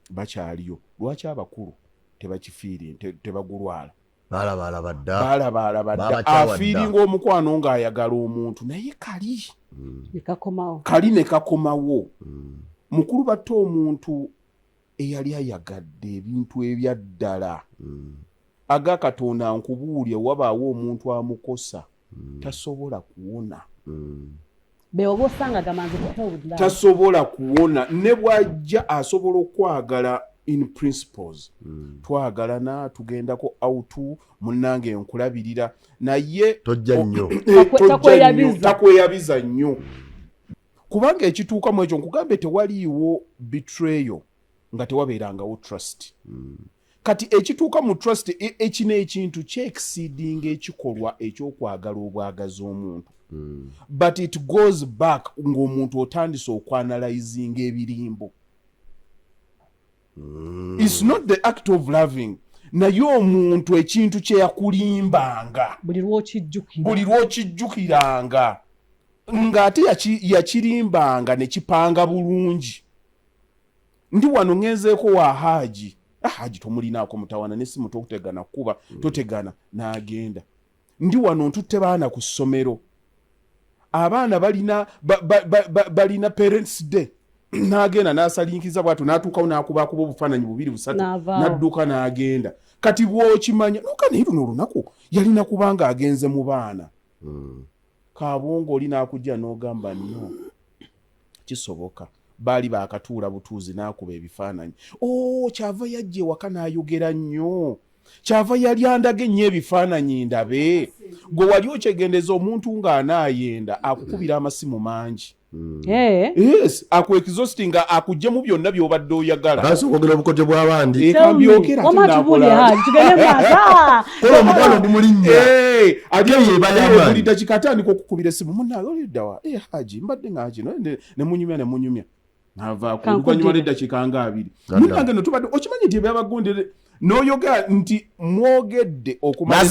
Speaker 2: bakyaliyo. Lwaki abakulu tebakifiiri tebagulwala? Balabadda afiiringa omukwano ng'ayagala omuntu naye kali ne kakomawo. Mukulu batta omuntu eyali ayagadde ebintu ebyaddala. Aga Katonda nkubuulye wabaawo omuntu amukosa tasobola kuwona.
Speaker 3: Beobo osanga gamanzi kutawudla.
Speaker 2: Tasobola kuwona ne bwajja asobola okwagala in principles. Twagalana tugendako autu munnange nkulabirira naye
Speaker 1: tojja nnyo
Speaker 2: takweyabiza nnyo. Kubanga ekituuka mu ekyo nkugambe tewaliiwo betrayal nga tewabeerangawo trust. Kati ekituuka mu trust ekino ekintu kyexceeding ekikolwa ekyokwagala obwagazi omuntu. But it goes back ng'omuntu otandise okwanalizing ebirimbo. It's not the act of loving. Naye omuntu ekintu kye yakulimbanga
Speaker 3: buli
Speaker 2: lw'okijjukiranga ng'ate yakirimbanga ne kipanga bulungi. Ndi wano ngenzeeko wa Haji. Haji tomulinaako mutawana n'essimu tokutegana kuba totegana n'agenda. Ndi wano ntutte baana ku ssomero. Abaana balina parents day. N'agenda n'asalinkiza bwatu n'atuukawo n'akubakuba obufaananyi 2-3 n'adduka n'agenda. Kati bw'okimanya nuka naye luno olunaku yalina kubanga agenze mu baana. Kaabongo oli n'akujja n'ogamba nnyo kisoboka. Baali baakatuula butuuzi n'akuba ebifaananyi. Kyava yajja ewaka n'ayogera nnyo. Kyava yali andaga ennyo ebifaananyi ndabe. Gwe wali okyegendeza omuntu ng'anaayenda akukubira amasimu mangi. Yes, akuexhaustinga akujjemu byonna by'obadde oyagala.
Speaker 1: Kasi okwogera obukodyo bw'abandi.
Speaker 2: Ekambyokera
Speaker 3: tinaakola.
Speaker 1: Omukwano gumulinnya.
Speaker 2: Buli dakika atandika okukubira essimu. Munnange oli ddawa. Haji mbadde nga kino ne munyumya. Navaako oluvannyuma lw'eddakiika nga 2. Munnange no tubadde okimanyi nti ebyabagondere n'oyogera nti mwogedde okumala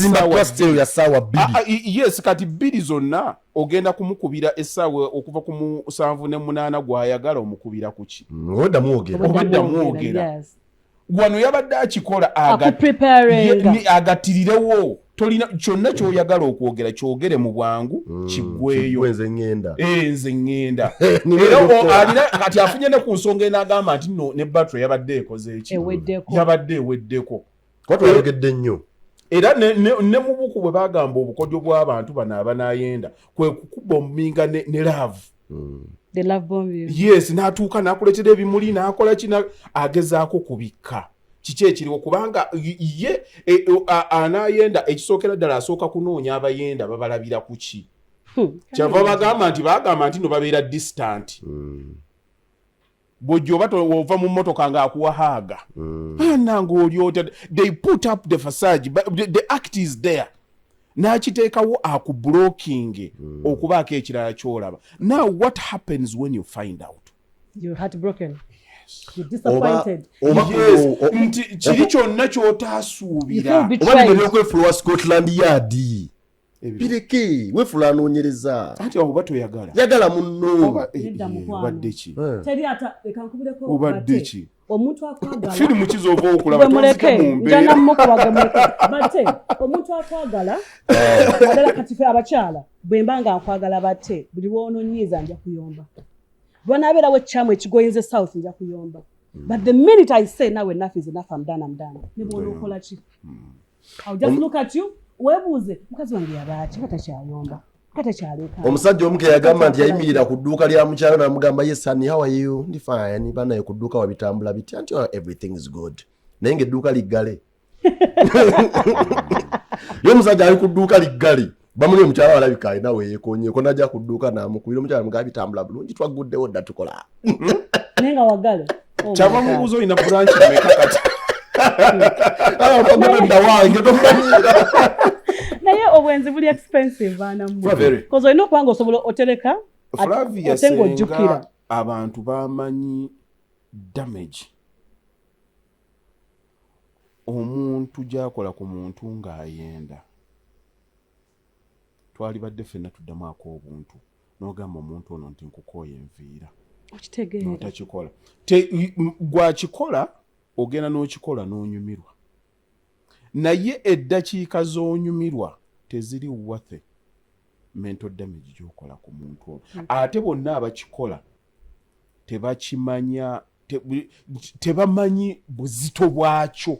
Speaker 1: essaawa 2.
Speaker 2: Yes, kati 2 zonna ogenda kumukubira essaawa okuva ku 7-8 gw'ayagala omukubira ku ki?
Speaker 1: Obadda mwogera.
Speaker 2: Wano yabadde akikola agattirirewo. Tolina kyonna ky'oyagala okwogera kyogere mu bwangu kiggweyo.
Speaker 1: Nze ngenda.
Speaker 2: Nze ngenda. Era alina kati afunye ne ku nsonga enagamba nti no ne battery yabadde ekoze eki? Yabadde eweddeko.
Speaker 1: Twayogedde nnyo.
Speaker 2: Era ne mu buku bwe bagamba obukodyo bw'abantu bano abanaayenda kwe kukuba omuminga ne love.
Speaker 3: The love bomb you.
Speaker 2: Yes, n'atuuka n'akuletera ebimuli n'akola kina agezaako kubikka. Kiki ekiriwo kubanga ye anaayenda ekisookera ddala asooka kunoonya abayenda babalabira ku ki. Kyava bagamba nti no babeera distant. Bw'ojja oba ova mu mmotoka ng'akuwa haaga. Nange oli they put up the facade, but the act is there. N'akiteekawo akublocking okubaako ekirala ky'olaba. Now what happens when you find out?
Speaker 3: You're heartbroken. You're disappointed.
Speaker 2: Nti kiri kyonna ky'otaasuubira.
Speaker 1: Oba n'ebyokwefuulwa Scotland Yard. Bireke weefula anoonyereza.
Speaker 2: Anti oba toyagala.
Speaker 1: Yagala munno.
Speaker 2: Obadde ki?
Speaker 3: Teri ata ekankubireko.
Speaker 2: Obadde ki?
Speaker 3: Omuntu akwagala.
Speaker 2: Firimu kizova okulaba tonzika mu mbeera.
Speaker 3: Njana mmukubaga muleke. Bate omuntu akwagala. Agala kati fe abakyala. Bwe mbanga akwagala bate buli woononyiza nja kuyomba. Bwanabeera wechamu ekigoyinze south nja kuyomba. But the minute I say now enough is enough, I'm done. Nebolokola chi. I'll just look at you. Webuze mukazi wange yabachi kata kyayomba. Kata kyaleka.
Speaker 1: Omusajja omuke yagamba nti yayimirira ku dduuka lya mukyalo n'amugamba yes honey how are you? Ndi fine. Bana ku dduuka wabitambula biti anti everything is good. Naye ng'edduuka liggale. Yo musajja ali ku dduuka liggale. Bamuli mukyalo alabika alina weekonye najja ku dduuka n'amukubira omukyalo mugabi bitambula bulungi twaguddewo dda tukola.
Speaker 3: Nenga wagale.
Speaker 2: Chava mubuzo ina branch mekakati.
Speaker 3: Naye obwenzi buli expensive bana mu. Because I know kwango osobola otereka
Speaker 2: Flavia senga abantu bamanyi damage. Omuntu jakola ku muntu ng'ayenda. Twali badde ffenna tuddamu ak'obuntu. N'ogamba omuntu ono nti nkukoye enviira.
Speaker 3: Okitegeera.
Speaker 2: Notachikola. Gwakikola ogenda n'okikola n'onyumirwa. Naye eddakiika z'onyumirwa teziri wathe mental damage gy'okola ku muntu ono. Ate bonna abakikola tebakimanya tebamanyi buzito bwakyo.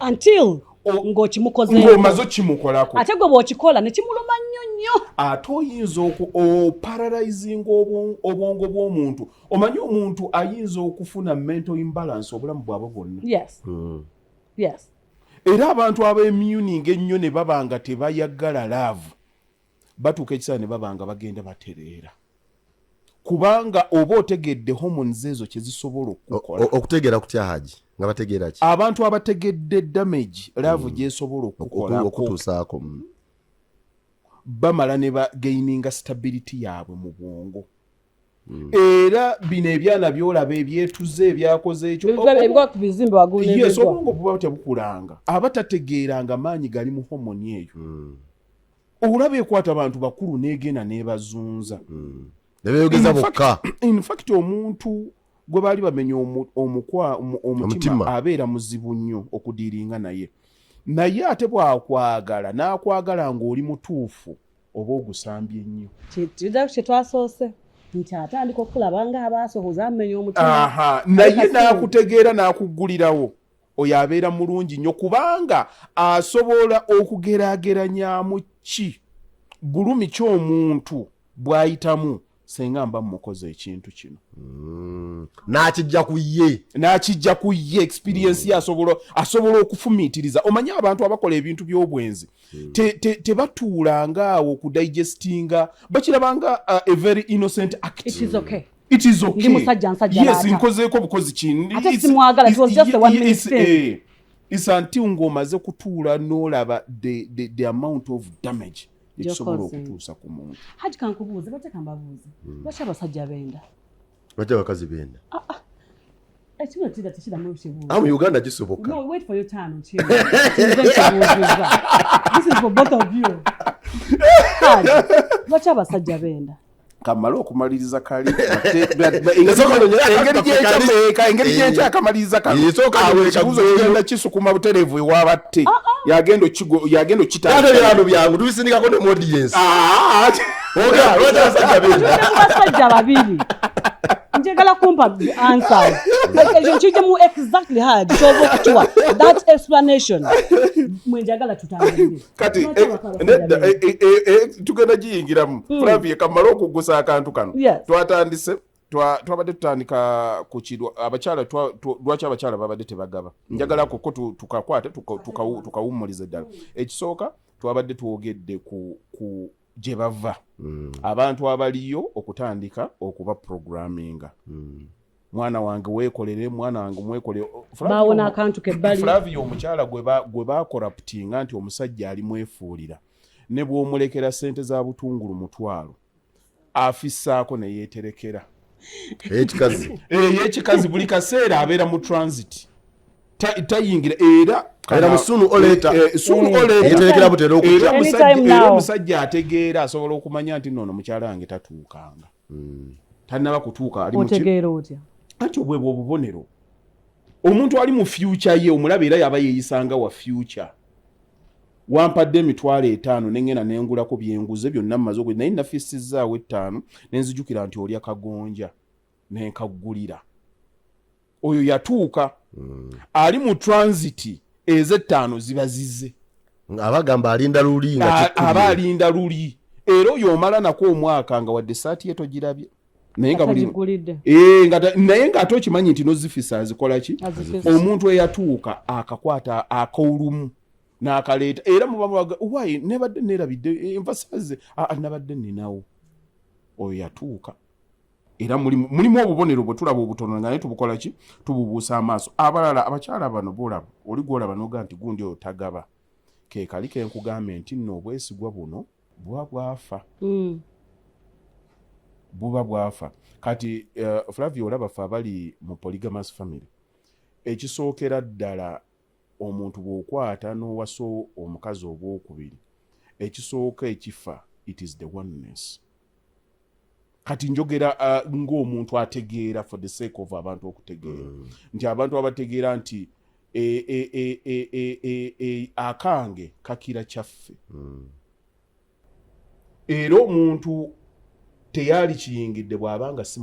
Speaker 3: Until ng'okimukoze
Speaker 2: ng'omaze kimukolako.
Speaker 3: Ate gwe bw'okikola ne kimuluma nnyo.
Speaker 2: Ate oyinza paralyzing obwongo bw'omuntu. Omanyi omuntu ayinza okufuna mental imbalance obulamu bwabwe bwonna.
Speaker 3: Yes. Yes.
Speaker 2: Era abantu ab'emmuning ennyo ne babanga tebayagala love batuuka ekiseera ne babanga bagenda batereera. Kubanga oba otegedde hormones ezo kye zisobola okukola.
Speaker 1: Okutegeera kutya Haji? Nga bategeera ki?
Speaker 2: Abantu abategedde damage love gyesobola okukola
Speaker 1: okutuusaako.
Speaker 2: Bamala ne bagaininga stability yaabwe mu bwongo. Era bino ebyana byolaba ebyetuze ebyakoze ekyo
Speaker 3: bizimbe wagulu n'ebigwa.
Speaker 2: Yes, obwongo buba tebukulanga. Abatategeeranga maanyi gali mu hormone eyo. Olaba ekwata abantu bakulu n'egenda n'ebazunza.
Speaker 1: Nebeyogeza bokka.
Speaker 2: In fact omuntu gwe baali bamenya omutima abeera muzibu nnyo okudiiringa naye. Naye ate bw'akwagala n'akwagala ng'oli mutuufu oba ogusambye nnyo.
Speaker 3: Kye twasoose nti atandika okulaba nga abaasohoza amenya omutima.
Speaker 2: Naye n'akutegeera n'akuggulirawo oyo abeera mulungi nnyo kubanga asobola okugeraageranyamu ki bulumi ky'omuntu bw'ayitamu senga mba mukoze ekintu kino. N'akijja ku ye experience ya asobola okufumiitiriza. Omanyi abantu abakola ebintu by'obwenzi tebatuulanga awo okudigestinga bakirabanga a very innocent act.
Speaker 3: It is okay.
Speaker 2: It is okay.
Speaker 3: Ndi musajja nsajja
Speaker 2: yes, nkozeeko bukozi kindi.
Speaker 3: Ate simwagala, it was just a 1 minute thing.
Speaker 2: Isa until ng'omaze kutuula n'olaba the amount of damage ekisobola okutuusa ku muntu.
Speaker 3: Haji kankubuuze bate kambabuuze. Lwaki abasajja benda?
Speaker 1: Lwaki abakazi benda?
Speaker 3: Ekino kida tekida mu kibuuzo.
Speaker 1: Mu Uganda kisoboka.
Speaker 3: No, wait for your time. This is for both of you. Haji, lwaki abasajja benda?
Speaker 2: Kamala okumaliriza kali engeri gyekyakamaliza kalikibuzo kigenda kisukuma butereevu ewabatte yagenda
Speaker 1: kitaabyano byangu tubisindikako ne audience
Speaker 3: basajja babiri njagala kumpa answers nkijemu exactly hard kyova okutuwa that explanation mwenjagala tutambulire
Speaker 2: kati tugenda giyingiramu Flavia kamala okugusa akantu kano twatandise twabadde tutandika ku kirwa abakyala lwaki abakyala babadde tebagaba njagala ko tukakwate tukawumulize ddala ekisooka twabadde twogedde ku gye bava abantu abaliyo okutandika okuba programminga mwana wange weekolere mwana wange mwekolere
Speaker 3: baawona akantu kebbali
Speaker 2: Flavia omukyala gwe bakoraptinga nti omusajja ali mwefuulira ne bw'omulekera ssente za butungulu mutwalo afissaako ne yeeterekera ekikazi buli kaseera abeera mu transit tayingira era
Speaker 1: musunu oleta yeterekera butera
Speaker 2: era omusajja ategeera asobola okumanya nti nono mukyala wange tatuukanga tannaba kutuuka ali
Speaker 3: otegeera otya
Speaker 2: anti obwebwe obubonero omuntu ali mu future ye omulaba era yaba yeeyisanga wa future wampadde emitwalo 5 nengena nengulako byenguze byonna mmaze naye nafisizaawo 5 nenzijukira nti olya kagonja ne nkagulira oyo yatuuka ali mu transit ez'ettaano ziba zizze
Speaker 1: abagamba alinda luli
Speaker 2: aba alinda luli era oyo omala nako omwaka nga wadde saati ye togirabye naye nga ate okimanyi nti nozifisa azikola ki omuntu eyatuuka akakwata akolumu n'akaleeta era mubamuwaga why nebadde nerabidde enfasaze nabadde ninawo oyo yatuuka era mulimu obubonero bwe tulaba obutono nga naye tubukola ki tububuusa amaaso abalala abakyala bano bolaba oli gwolaba noga nti gundi oyo tagaba ke kali kenkugambe nti nno obwesigwa buno buba bwafa buba bwafa kati Flavia olaba fe abali mu polygamous family ekisookera ddala omuntu bw'okwata n'owaso omukazi obwokubiri ekisooka ekifa it is the oneness kati njogera ng'omuntu ategeera for the sake of abantu okutegeera nti abantu abategeera nti akange kakira kyaffe era omuntu teyali kiyingidde bw'abanga si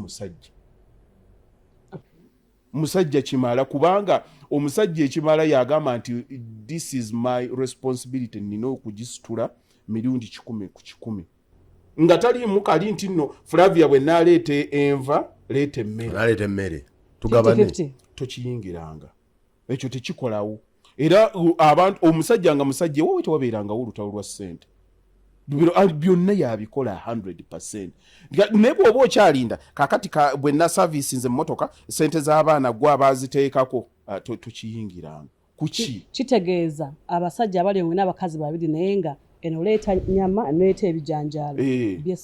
Speaker 2: musajja kimala kubanga omusajja ekimala yagamba nti this is my responsibility nina okugisitula mirundi 100 ku 100 nga taliimu kali nti nno Flavia bwe naleeta enva leeta emmere
Speaker 1: tugabane
Speaker 2: tokiyingiranga ekyo tekikolawo era abantu omusajja nga musajja wowe tewabeerangawo olutalo lwa ssente byonna yabikola 100% naye bw'oba okyalinda kakati bwe na service nze emmotoka ssente z'abaana gwe abaziteekako tokiyingiranga kuki
Speaker 3: kitegeeza abasajja abali omwe n'abakazi babiri naye nga eno leeta nyama noleeta ebijanjaalo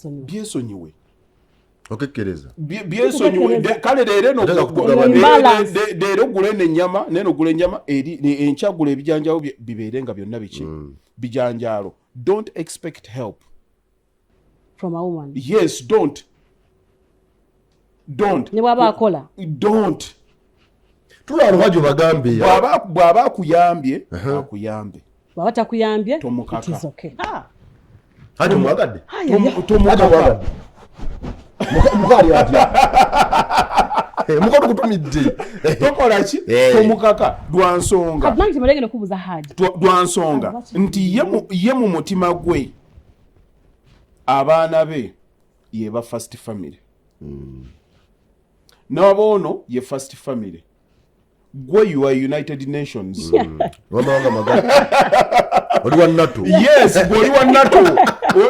Speaker 2: byesonyiwe
Speaker 1: okekkereza
Speaker 2: byesonyiwe kale leero gula ennyama neno gula ennyama enkyagula ebijanjaalo bibeerenga byonna biki bijanjaalo. Don't expect help
Speaker 3: from a woman.
Speaker 2: Yes, don't.
Speaker 3: Ne bwaba akola.
Speaker 2: Don't.
Speaker 1: Tulalo hajo bagambe.
Speaker 2: Bwaba akuyambye, akuyambe.
Speaker 3: Bwaba takuyambye,
Speaker 2: tomukaka.
Speaker 3: It is okay.
Speaker 1: Hajo mwagadde.
Speaker 2: Tomukaka.
Speaker 1: Mukali atya. Mukali kutumidde.
Speaker 2: Tokola ki? Tomukaka dwansonga.
Speaker 3: Kadmanyi temalege nokubuza Haji.
Speaker 2: Dwansonga nti ye mu mutima gwe abaana be yeba first family. Nabono ye first family. Gwe you are United Nations.
Speaker 1: Wamanga magana. Oli wannatu.
Speaker 2: Yes, gwe wannatu.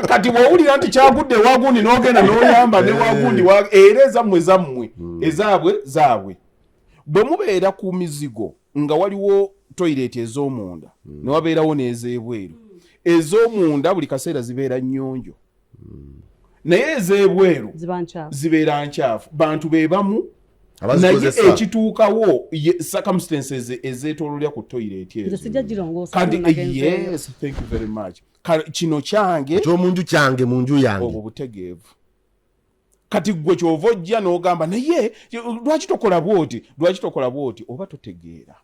Speaker 2: Kati wawulira nti kyagudde wagundi n'ogenda n'oyamba ne wagundi ereza mmwe zammwe ezaabwe bwe mubeera ku mizigo nga waliwo toilet ez'omunda ne wabeerawo n'ez'ebweru ez'omunda buli kaseera zibeera nnyonjo naye ez'ebweru zibeera nkyafu bantu be bamu naye ekituukawo circumstances ezeetoololya ku toilet ezo yes thank you very much kino kyange
Speaker 1: ekyomunju kyange munju yange
Speaker 2: obwo butegeevu kati gwe kyova ojja n'ogamba naye lwaki tokola bwoti oba totegeera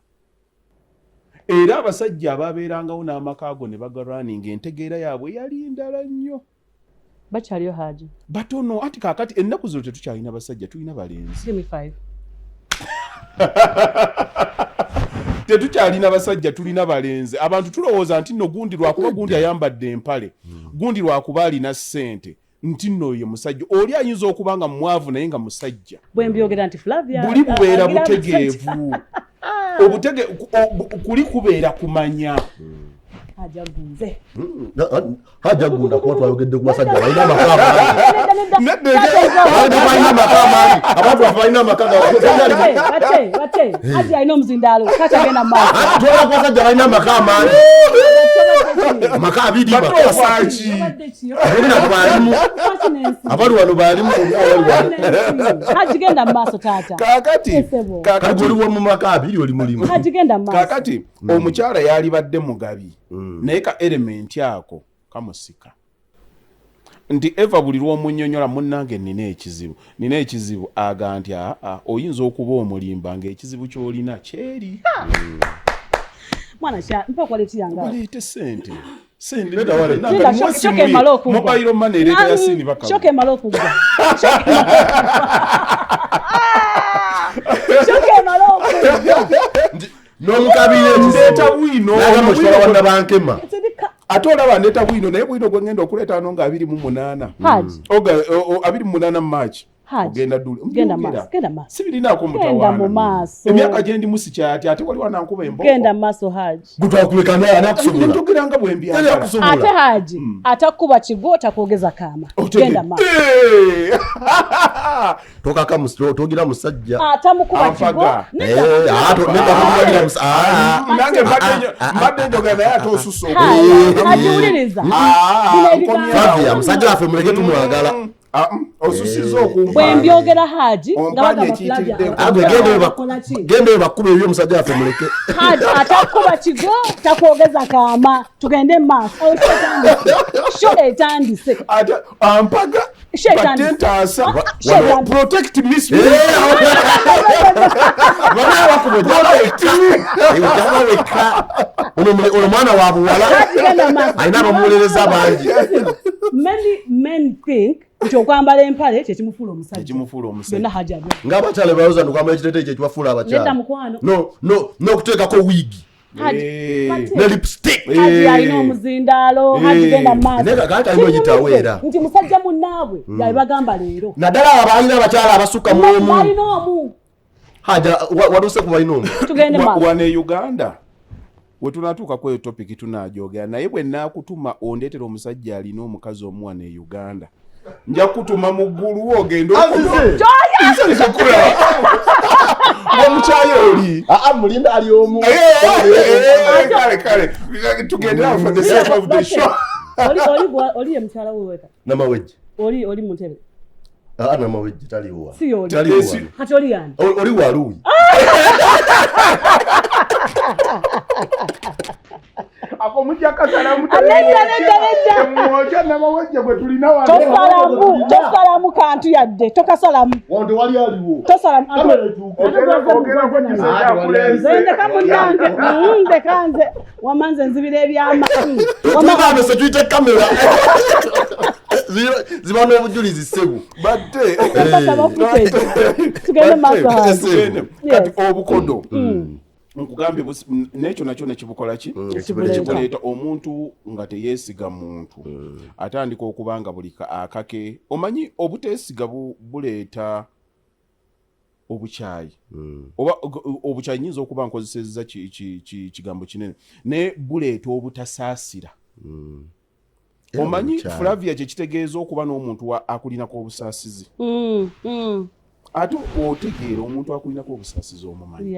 Speaker 2: era abasajja ababeerangawo n'amaka ago ne bagarwaninga entegeera yaabwe yali ndala nnyo
Speaker 3: bakyaliyo Haji
Speaker 2: batono ati kakati ennaku zino tetukyalina basajja tulina balenzi.
Speaker 3: Give me 5.
Speaker 2: Tetukyalina basajja tulina balenzi abantu tulowooza nti nno gundi lwakuba gundi ayambadde empale gundi lwakuba alina ssente nti nno ye musajja oli ayinza okuba nga mwavu naye nga musajja
Speaker 3: bwe mbyogera nti Flavia
Speaker 2: buli bubeera butegeevu kuli kubeera kumanya
Speaker 3: ajagunze
Speaker 1: hajagunda kuba twayogedde ku basajja balina amakama abantu balina amakama
Speaker 3: bate Haji alina omuzindaalo kati agenda maaso
Speaker 1: twala ku basajja balina amakama amaka abiri
Speaker 2: batofaaki
Speaker 1: abali wano balimu
Speaker 3: Haji genda maaso taata
Speaker 2: kakati
Speaker 1: oli mu maka abiri oli mulimu
Speaker 3: Haji genda maaso
Speaker 2: kakati omukyala yali badde mugabi naye ka element ako kamusika nti eva buli lw'omunnyonnyola munnange nina ekizibu aga nti oyinza okuba omulimba ng'ekizibu ky'olina kyeri
Speaker 3: mwana kya mpa quality yanga
Speaker 2: waleete ssente
Speaker 3: mobile
Speaker 2: money ereeta Yasin Bakaluba
Speaker 3: choke malo kubwa Shoke maloko.
Speaker 1: N'omukabire
Speaker 2: ndeta bwino
Speaker 1: n'agamutwala wanda bankema.
Speaker 2: ate olaba ndeta bwino naye bwino gwe ngenda okuleeta wano nga 28 28 March ogenda
Speaker 3: genda maaso
Speaker 2: sibirinaako mutawaana emyaka gye ndimu sikyati ate waliwo nankuba embooko
Speaker 3: genda maaso Haji
Speaker 1: gutwakuleka naye anakusobola
Speaker 2: ntogeranga bwe mbyagala
Speaker 3: ate Haji atakuba kigo takwogeza kaama genda maaso
Speaker 1: tokaka togira musajja
Speaker 3: atamukuba kigo
Speaker 2: nange mbadde njogera naye ate osusa
Speaker 3: ajiwuliriza
Speaker 1: Flavia musajja waffe muleke tumwagala
Speaker 2: osusiza okumpa
Speaker 3: bwe mbyogera Haji nga bagamba Flavia
Speaker 1: gende bakube ebyo musajja waffe muleke
Speaker 3: Haji atakuba kigo takwogeza kaama tugende maaso sho etandise
Speaker 2: ampaga batentaasa protect miss
Speaker 1: ono mwana wa buwala alina abamuwolereza bangi.
Speaker 3: Many men think nti okwambala empale kyekimufuula omusajja byonna Haji abyo
Speaker 1: ng'abakyala bayoza nokwambala ekiteeteeyi kyekibafuula
Speaker 3: nedda
Speaker 1: abakyala
Speaker 3: mukwano
Speaker 1: n'okuteekako wiigi ne lipstick
Speaker 3: Haji alina omuzindaalo Haji genda maaso
Speaker 1: naye kakati alina ogitaweera
Speaker 3: nti musajja munnaabwe yabe bagamba leero
Speaker 1: naddala abo balina abakyala abasukka mu omu
Speaker 3: balina omu
Speaker 1: Haji waluse ku balina omu
Speaker 3: tugende maaso
Speaker 2: wane Uganda we tunatuuka kweyo topiki tunaajogera naye bwe naakutuma ondeetera omusajja alina omukazi omuwa ne Uganda nja kutuma mu ggulu ogenda omukyayi oli
Speaker 1: mulinda ali omu
Speaker 2: kale tugendera for the sake of the show
Speaker 3: oli ye mukyala weweka
Speaker 1: namawejje
Speaker 3: oli muntebe
Speaker 1: namawejje taliwa
Speaker 3: si oli kati oli yani
Speaker 1: oli waluwi
Speaker 2: ako mujja kasalamu
Speaker 3: nedda
Speaker 2: namawejje gwe tulina
Speaker 3: tosalamu kantu yadde tokasalamu
Speaker 1: wonde wali aliwo
Speaker 3: tosalamu ndeka munange ndekanze wamanze nzibira ebyama
Speaker 1: tugamese tuyite kamera ziba n'obujulizi ssebu
Speaker 2: badde
Speaker 3: tugende maaso
Speaker 2: kati obukodo nkugambye n'ekyo nakyo nekibukola ki kibuleeta omuntu nga teyeesiga muntu atandika okuba nga buli akake omanyi obuteesiga buleeta obukyayi oba obukyayi nyinza okuba nkozesezza kigambo kinene naye buleeta obutasaasira omanyi Flavia kyekitegeeza okuba n'omuntu akulinako obusaasizi ate otegeera omuntu akulinako obusaasizi omumanyi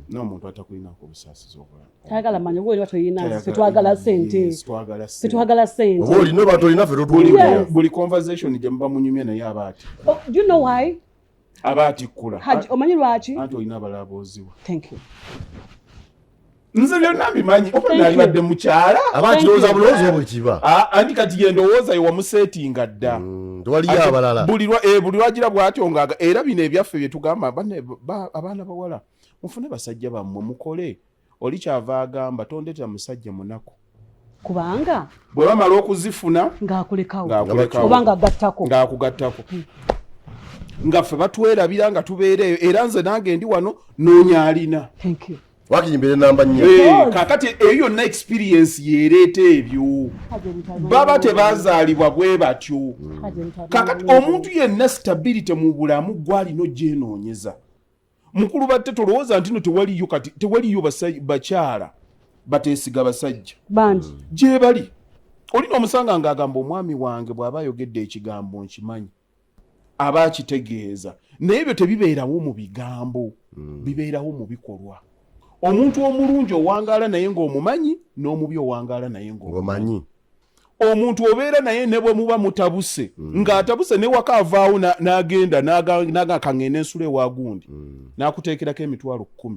Speaker 2: n'omuntu atakulinako obusaasizi
Speaker 3: tayagala manyi oba oli batoyina tetwagala sente tetwagala sente
Speaker 1: olina oba tolina ffe totulina
Speaker 2: buli conversation gye muba munyumya naye aba ati
Speaker 3: do you know why
Speaker 2: aba atikkula
Speaker 3: Haji omanyi lwaki
Speaker 2: anti olina abalaaboozibwa
Speaker 3: thank you
Speaker 2: nze byonna mbimanyi oba nalibadde mukyala
Speaker 1: abakirowooza bulowoozi obwe kiba
Speaker 2: anti kati ye ndowooza ye wamuseetinga dda
Speaker 1: tewaliyo abalala
Speaker 2: buli lwagira bw'atyo nga era bino ebyaffe bye tugamba abaana bawala mufune basajja bammwe mukole oli kyava agamba tondetera musajja munaku
Speaker 3: kubanga
Speaker 2: bwe bamala okuzifuna
Speaker 3: ng'akulekawo oba
Speaker 2: ng'akugattako nga ffe batwerabira nga tubeereeyo era nze nange ndi wano noonya alina
Speaker 1: wakiyimbira enamba nnyo
Speaker 2: kakati eyo yonna experience yeereeta ebyo baba tebazaalibwa bwe batyo kakati omuntu yenna stability mu bulamu gwalina ogyenoonyeza mukulu batte tolowooza nti no tewaliyo bakyala bateesiga basajja
Speaker 3: bangi
Speaker 2: gye bali olina omusanga ng'agamba omwami wange bw'aba ayogedde ekigambo nkimanyi aba akitegeeza naye ebyo tebibeerawo mu bigambo bibeerawo mu bikolwa omuntu omulungi owangaala naye ng'omumanyi n'omubi owangaala naye ng'omumanyi omuntu obeera naye ne bwe muba mutabuse ng'atabuse ne waka avaawo n'agenda n'agakaŋŋenda ensula ewa gundi n'akuteekerako emitwalo 10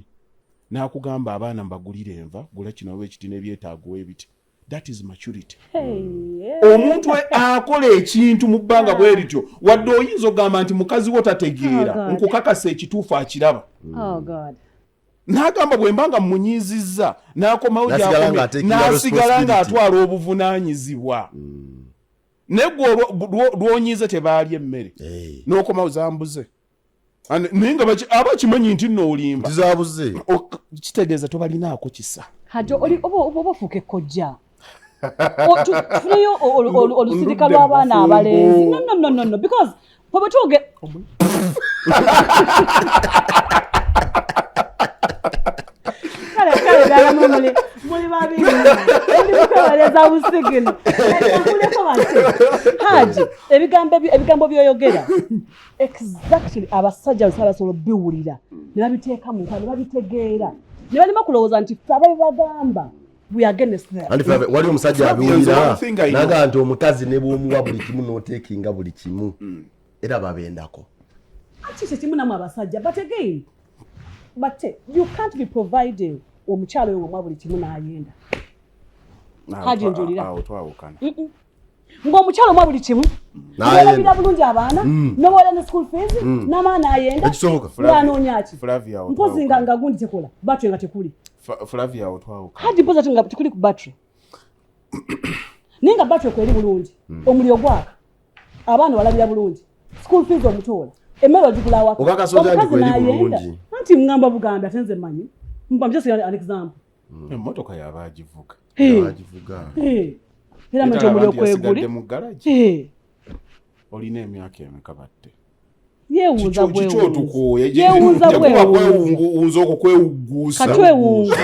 Speaker 2: n'akugamba abaana mbagulire enva gula kino oba ekiti n'ebyetaago ebiti that is maturity omuntu akola ekintu mu bbanga bwe lityo wadde oyinza ogamba nti mukazi wo tategeera nkukakasa ekituufu akiraba n'agamba bwe mbanga mmunyizizza n'akomawo gy'akomye n'asigala ng'atwala obuvunaanyizibwa naye gwe lw'onyize tebaali emmere n'okomawo zambuze Ninga abakimanyi nti nno olimba.
Speaker 1: Tizabuze.
Speaker 2: Kitegeeza tobalinaako kisa.
Speaker 3: Hajo oba fuke kojja. Tufuneyo olusirika lw'abaana abalenzi. No. Because bwe tuge kale dala muli babiri. Muli kukoleza busigino. Kuleko bante. Haji ebigambo byoyogera. Exactly abasajja basobola biwulira. Ne babiteeka mu nkwano babitegeera. Ne balima kulowooza nti abayi bagamba. We are against that.
Speaker 1: And Flavia, wali omusajja abiwulira naga nti omukazi ne bw'omuwa buli kimu n'oteekinga buli kimu era babendako.
Speaker 3: Kiki kimu namwe abasajja but again you can't be providing omukyalo oyo omwa buli kimu n'ayenda. Haji njulira.
Speaker 2: Twawukana.
Speaker 3: Ng'omukyalo omwa buli kimu n'ayenda bulungi abaana n'obola ne school fees n'amaana ayenda. N'anoonya ki? Mpozi nga gundi tekola batwe nga tekuli.
Speaker 2: Flavia otwawuka.
Speaker 3: Haji mpoza tunga tukuli ku battery. Ninga battery kweri bulungi. Omulio gwaka. Abaana balabira bulungi. School fees omutola. Emmere ogigula waka.
Speaker 1: Okakasoja ndi kweri bulungi.
Speaker 3: Anti ngamba Buganda tenze manyi. Mpa just an example.
Speaker 2: Emmotoka yabagivuga.
Speaker 1: Yabagivuga.
Speaker 3: Era manje omulio kweguli.
Speaker 2: Olina emyaka emeka batte.
Speaker 3: Yewuza bwe.
Speaker 2: Yewuza bwe. Unzo okwewugusa.
Speaker 3: Katwewunga.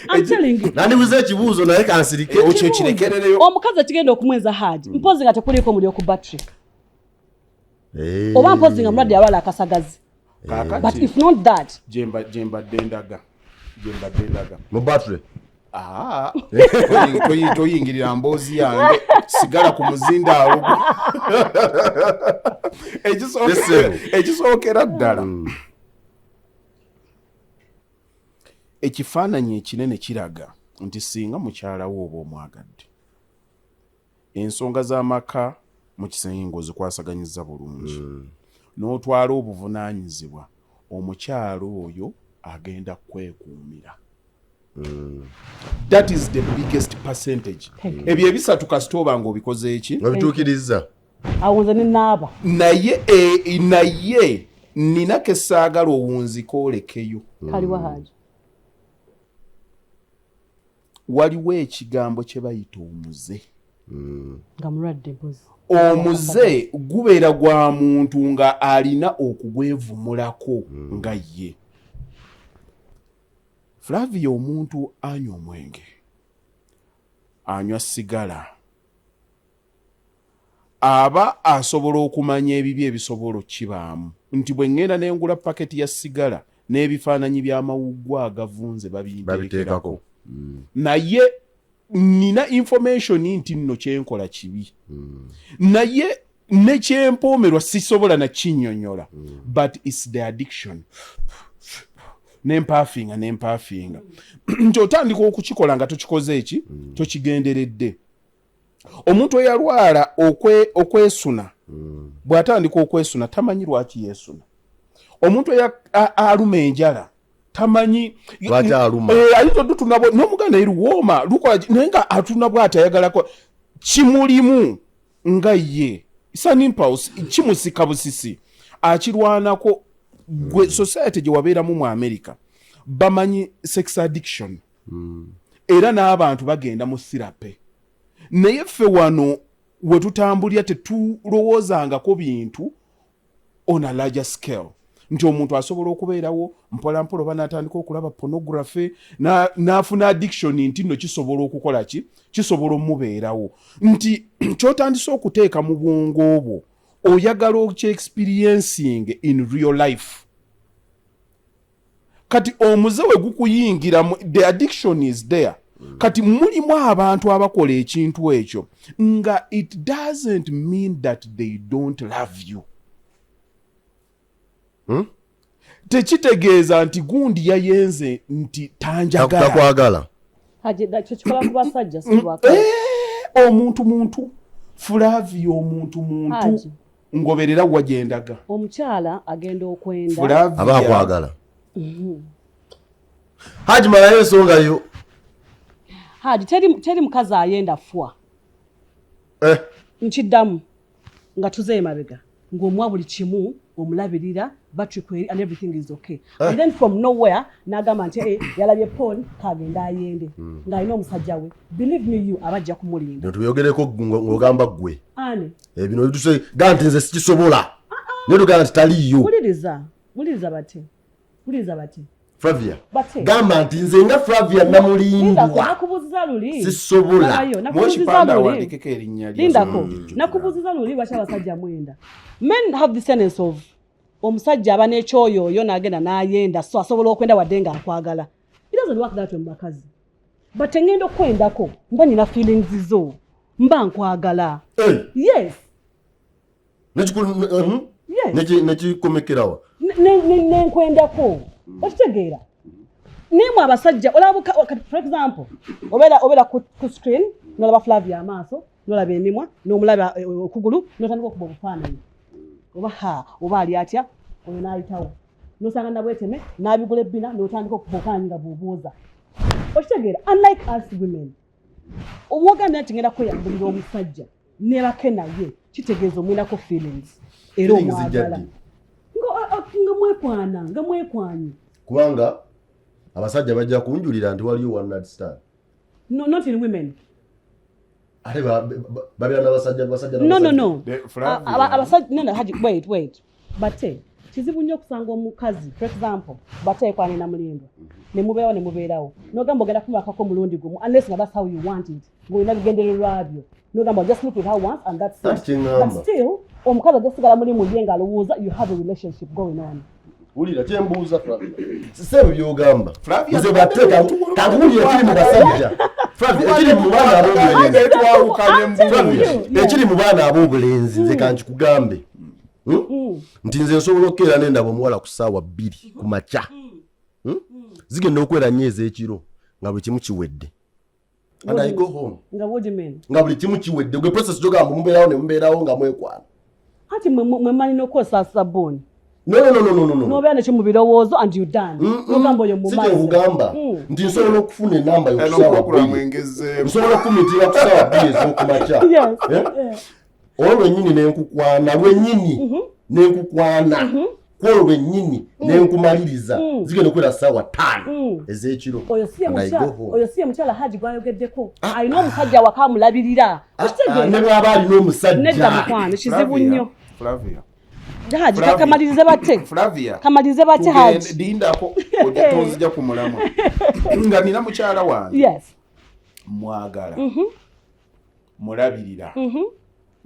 Speaker 3: I'm telling you.
Speaker 1: Nani wize kibuzo naye kansirike.
Speaker 2: Ocho kirekereyo.
Speaker 3: Omukazi kigenda okumweza Haji. Mpozi nga tekuliko mulio ku battery. Oba mpozi nga mulwadde abala akasagazi. But if not that.
Speaker 2: Jemba dendaga.
Speaker 1: Mu battery.
Speaker 2: Toyingirira mboozi yange sigala ku muzindaalo. Ekisookera ddala. Ekifaananyi ekinene kiraga nti singa mukyala wo oba omwagadde ensonga z'amaka mu kisenge ng'ozikwasaganyiza bulungi n'otwala obuvunaanyizibwa omukyalo oyo agenda kwekuumira. That is the biggest percentage. Ebyo ebisatu kasita oba ng'obikoze eki?
Speaker 1: Obituukiriza.
Speaker 3: Awunze ne naaba.
Speaker 2: Naye nina kesaagala owunzika olekeyo.
Speaker 3: Kaliwa Haji.
Speaker 2: Waliwo ekigambo kye bayita omuze.
Speaker 3: Nga mulwadde mpozi.
Speaker 2: Omuze gubeera gwa muntu nga alina okugwevumulako nga ye. Flavia omuntu anywa omwenge, anywa sigala, aba asobola okumanya ebibi ebisobola okibaamu nti bwe ngenda ne ngula paketi ya sigala n'ebifaananyi by'amawuggwa agavunze babiteekako. Naye nina information nti nno kyenkola kibi. Naye ne kyempoomerwa sisobola na kinnyonnyola. But it's the addiction. Nempaafinga. Nti otandika okukikola nga tokikoze eki, tokigenderedde. Omuntu eyalwala okwesuna, bw'atandika okwesuna tamanyi lwaki yeesuna. Omuntu aluma enjala tamanyi
Speaker 1: lwaki aluma.
Speaker 2: Ayinza odutunabo n'omuganda eruwooma lukola naye nga atuna bw'ati ayagalako kimulimu nga ye. Sun impulse kimusika busisi akirwanako. Gwe society gye wabeeramu mu America bamanyi sex addiction. Era n'abantu bagenda mu therapy. Naye ffe wano we tutambulira tetulowoozangako bintu on a larger scale. Nti omuntu asobola okubeerawo mpolampola oba n'atandika okulaba pornography n'afuna addiction nti nno kisobola okukola ki? Kisobola omubeerawo. Nti ky'otandise okuteeka mu bwongo obwo oyagala okye-experiencing in real life. Kati omuze we gukuyingira, the addiction is there. Kati mulimu abantu abakola ekintu ekyo nga it doesn't mean that they don't love you. Tekitegeeza nti gundi yayenze nti tanjagala.
Speaker 1: Takwagala.
Speaker 3: Haji da kikola ku basajja sibwaka.
Speaker 2: Omuntu Flavia omuntu ngoberera wagendaga.
Speaker 3: Omukyala agenda okwenda.
Speaker 1: Abakwagala. Haji malayo ensonga yo.
Speaker 3: Haji teri mukazi ayenda fwa. Nkiddamu nga tuze emabega ng'omwa buli kimu omulabirira battery kweri and everything is okay. And then from nowhere n'agamba nti yalabye Paul kagenda ayende ng'alina omusajja we. Believe me you abajja kumulinda.
Speaker 1: Tuyogereko ng'ogamba ggwe.
Speaker 3: Ani?
Speaker 1: Bino bituse ganti nze sikisobola. Ne tugamba nti taliyo.
Speaker 3: Wuliriza bati.
Speaker 1: Flavia. Gamba nti nze nga Flavia Namulindwa.
Speaker 3: Nakubuuziza luli.
Speaker 1: Sisobola.
Speaker 2: Mwekipanda wandikeko erinnya lye.
Speaker 3: Lindako. Nakubuuziza luli lwaki abasajja mwenda. Men have the sense of omusajja aba n'ekyoyo n'agenda n'ayenda so asobola okwenda wadde nga akwagala. It doesn't work that way mu bakazi. But engenda okwendako mba nina feelings zo. Mba nkwagala. Yes.
Speaker 1: Nekikomekerawa.
Speaker 3: Nenkwendako. Okitegeera. Nimwe abasajja olabuka for example obera ku screen nolaba Flavia amaaso nolaba emimwa n'omulaba okugulu n'otandika okuba obufaananyi. Oba ali atya oyo n'ayitawo n'osanga nabweteme n'abigula ebbina n'otandika okubuukaanyi nga bw'obuuza. Okitegeera unlike us women obwogambye nti ngenda kweyambulira omusajja nebake naye kitegeeza omwinako feelings era omwagala nga mwekwanye
Speaker 1: kubanga abasajja bajja kunjulira nti waliyo one night stand.
Speaker 3: No, not in women.
Speaker 1: Ate babira n'abasajja
Speaker 3: no abasajja no Haji wait bate kizibu nnyo okusanga omukazi for example bate ekwane Namulindwa ne mubeerawo n'ogamba ogenda kumubakako omulundi gumu unless that's how you want it ng'olina bigendererwa lwabyo n'ogamba just look at her once and that's it. But still omukazi ajja sigala muli mulye ng'alowooza you have a relationship going on.
Speaker 1: Ulira kyembuuza Flavia. Sisebo byogamba. Nze bateka kabuli ekiri mu basajja. Flavia ekiri mu baana ab'obulenzi
Speaker 2: twawukanye mbuuzi.
Speaker 1: Ekiri mu baana ab'obulenzi nze kanki kugambe. Nti nze nsobola okkeera n'endaba omuwala ku ssaawa 2 ku makya. Zigenda okwera nnyo ez'ekiro nga buli kimu kiwedde. And I go home. Nga buli kimu kiwedde. Gwe process gyogamba mubeerawo ne mubeerawo nga mwekwana.
Speaker 3: Ati mwemanyi n'okozesa sabbuuni.
Speaker 1: No.
Speaker 3: Nobeera nekyo mu birowoozo and you done. N'ogamba oyo mu maaso.
Speaker 1: Kugamba nti nsobola okufuna enamba y'okusaawa 2. Nsobola okumitira ku ssaawa 2 ez'okumakya. Olwo lwennyini n'enkukwana. Kwolwo lwennyini n'enkumaliriza. Zigenda okwera ssaawa 5 ez'ekiro.
Speaker 3: Oyo si ye mukyala Haji gwayogeddeko. Alina omusajja waka amulabirira.
Speaker 1: Ne bw'aba alina omusajja.
Speaker 3: Nedda mukwano kizibu nnyo.
Speaker 2: Flavia.
Speaker 3: Haji kamalirize bate.
Speaker 2: Flavia.
Speaker 3: Kamalize bate Haji.
Speaker 2: Dindako tonzija ku mulamwa. Nga nina mukyala wange.
Speaker 3: Yes.
Speaker 2: Mwagala. Mulabirira.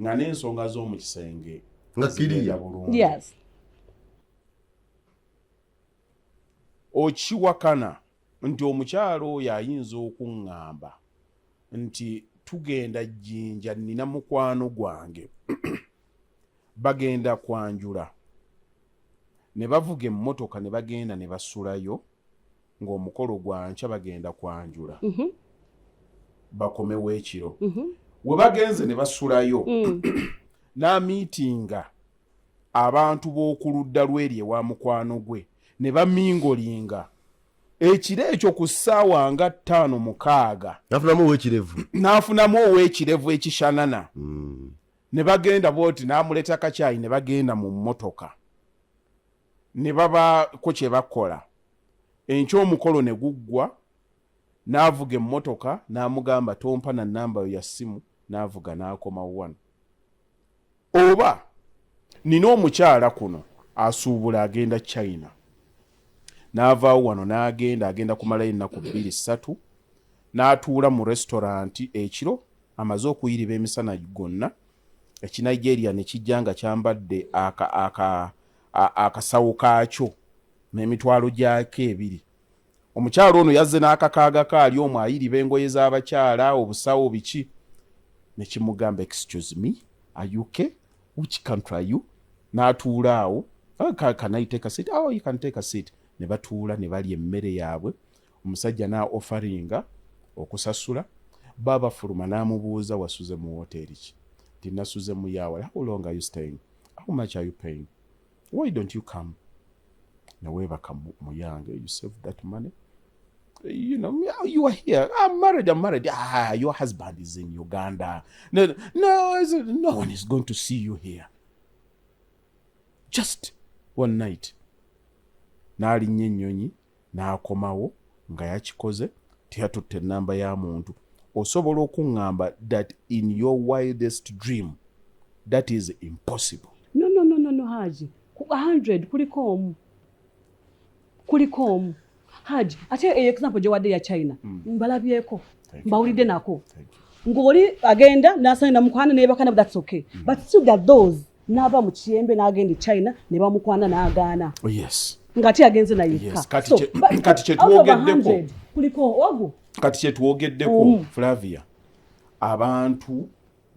Speaker 2: Nga n'ensonga z'omu kisenge.
Speaker 1: Nga kiriya.
Speaker 3: Yes.
Speaker 2: Okiwakana nti omukyala oyo ayinza okuŋŋamba nti tugenda Jjinja nina mukwano gwange bagenda kwanjula ne bavuga emmotoka ne bagenda ne basulayo ng'omukolo gwankya bagenda kwanjula bakomewo ekiro we bagenze ne basulayo n'amiitinga abantu b'okuludda lweri ewa mukwano gwe ne bamingolinga ekiro ekyo ku ssaawa nga 5-6 n'afunamu ow'ekirevu ekishanana ne bagenda bwoti n'amuleta kacyayi ne bagenda mu mmotoka ne babako kye bakola enkya omukolo ne guggwa n'avuga emmotoka n'amugamba tompa na namba yo ya ssimu n'avuga n'akoma 1 oba nina omukyala kuno asuubula agenda China n'avaawo wano agenda kumalayo ennaku 2-3 n'atuula mu restaurant ekiro amaze okuyiriba emisana gonna ekinigeria ne kijja nga kyambadde akasawo kaakyo n'emitwalo gyako 2. Omukyala ono yazze n'akakaaga kaali omwo ayiriba engoye z'abakyala obusawo biki ne kimugamba excuse me are you okay which country are you n'atuula awo can I take a seat oh you can take a seat ne batuula ne balya emmere yaabwe omusajja na offeringa okusasula baba fuluma n'amubuuza wasuze mu hoteli ki tinasuze mu yawa how long are you staying how much are you paying why don't you come na webaka muyange you save that money you know you are here I'm married your husband is in Uganda no one is going to see you here just one night n'alinnya ennyonyi n'akomawo nga yakikoze teyatutte ennamba ya muntu. Osobola okuŋŋamba that in your wildest dream that is impossible.
Speaker 3: No, Haji. 100 kuliko omu. Haji, ate example gye wadde ya China. Mbalabyeko. Mbawulidde nako. Ng'oli agenda n'asanga mukwana ne bakana, that's okay. But still got those n'aba mu kiyembe n'agenda China ne bamukwana n'agaana.
Speaker 2: Oh, yes.
Speaker 3: Ngati agenze na yekka.
Speaker 2: Yes, kati kyetwogeddeko.
Speaker 3: Kuliko wagu.
Speaker 2: Kati kyetwogeddeko Flavia. Abantu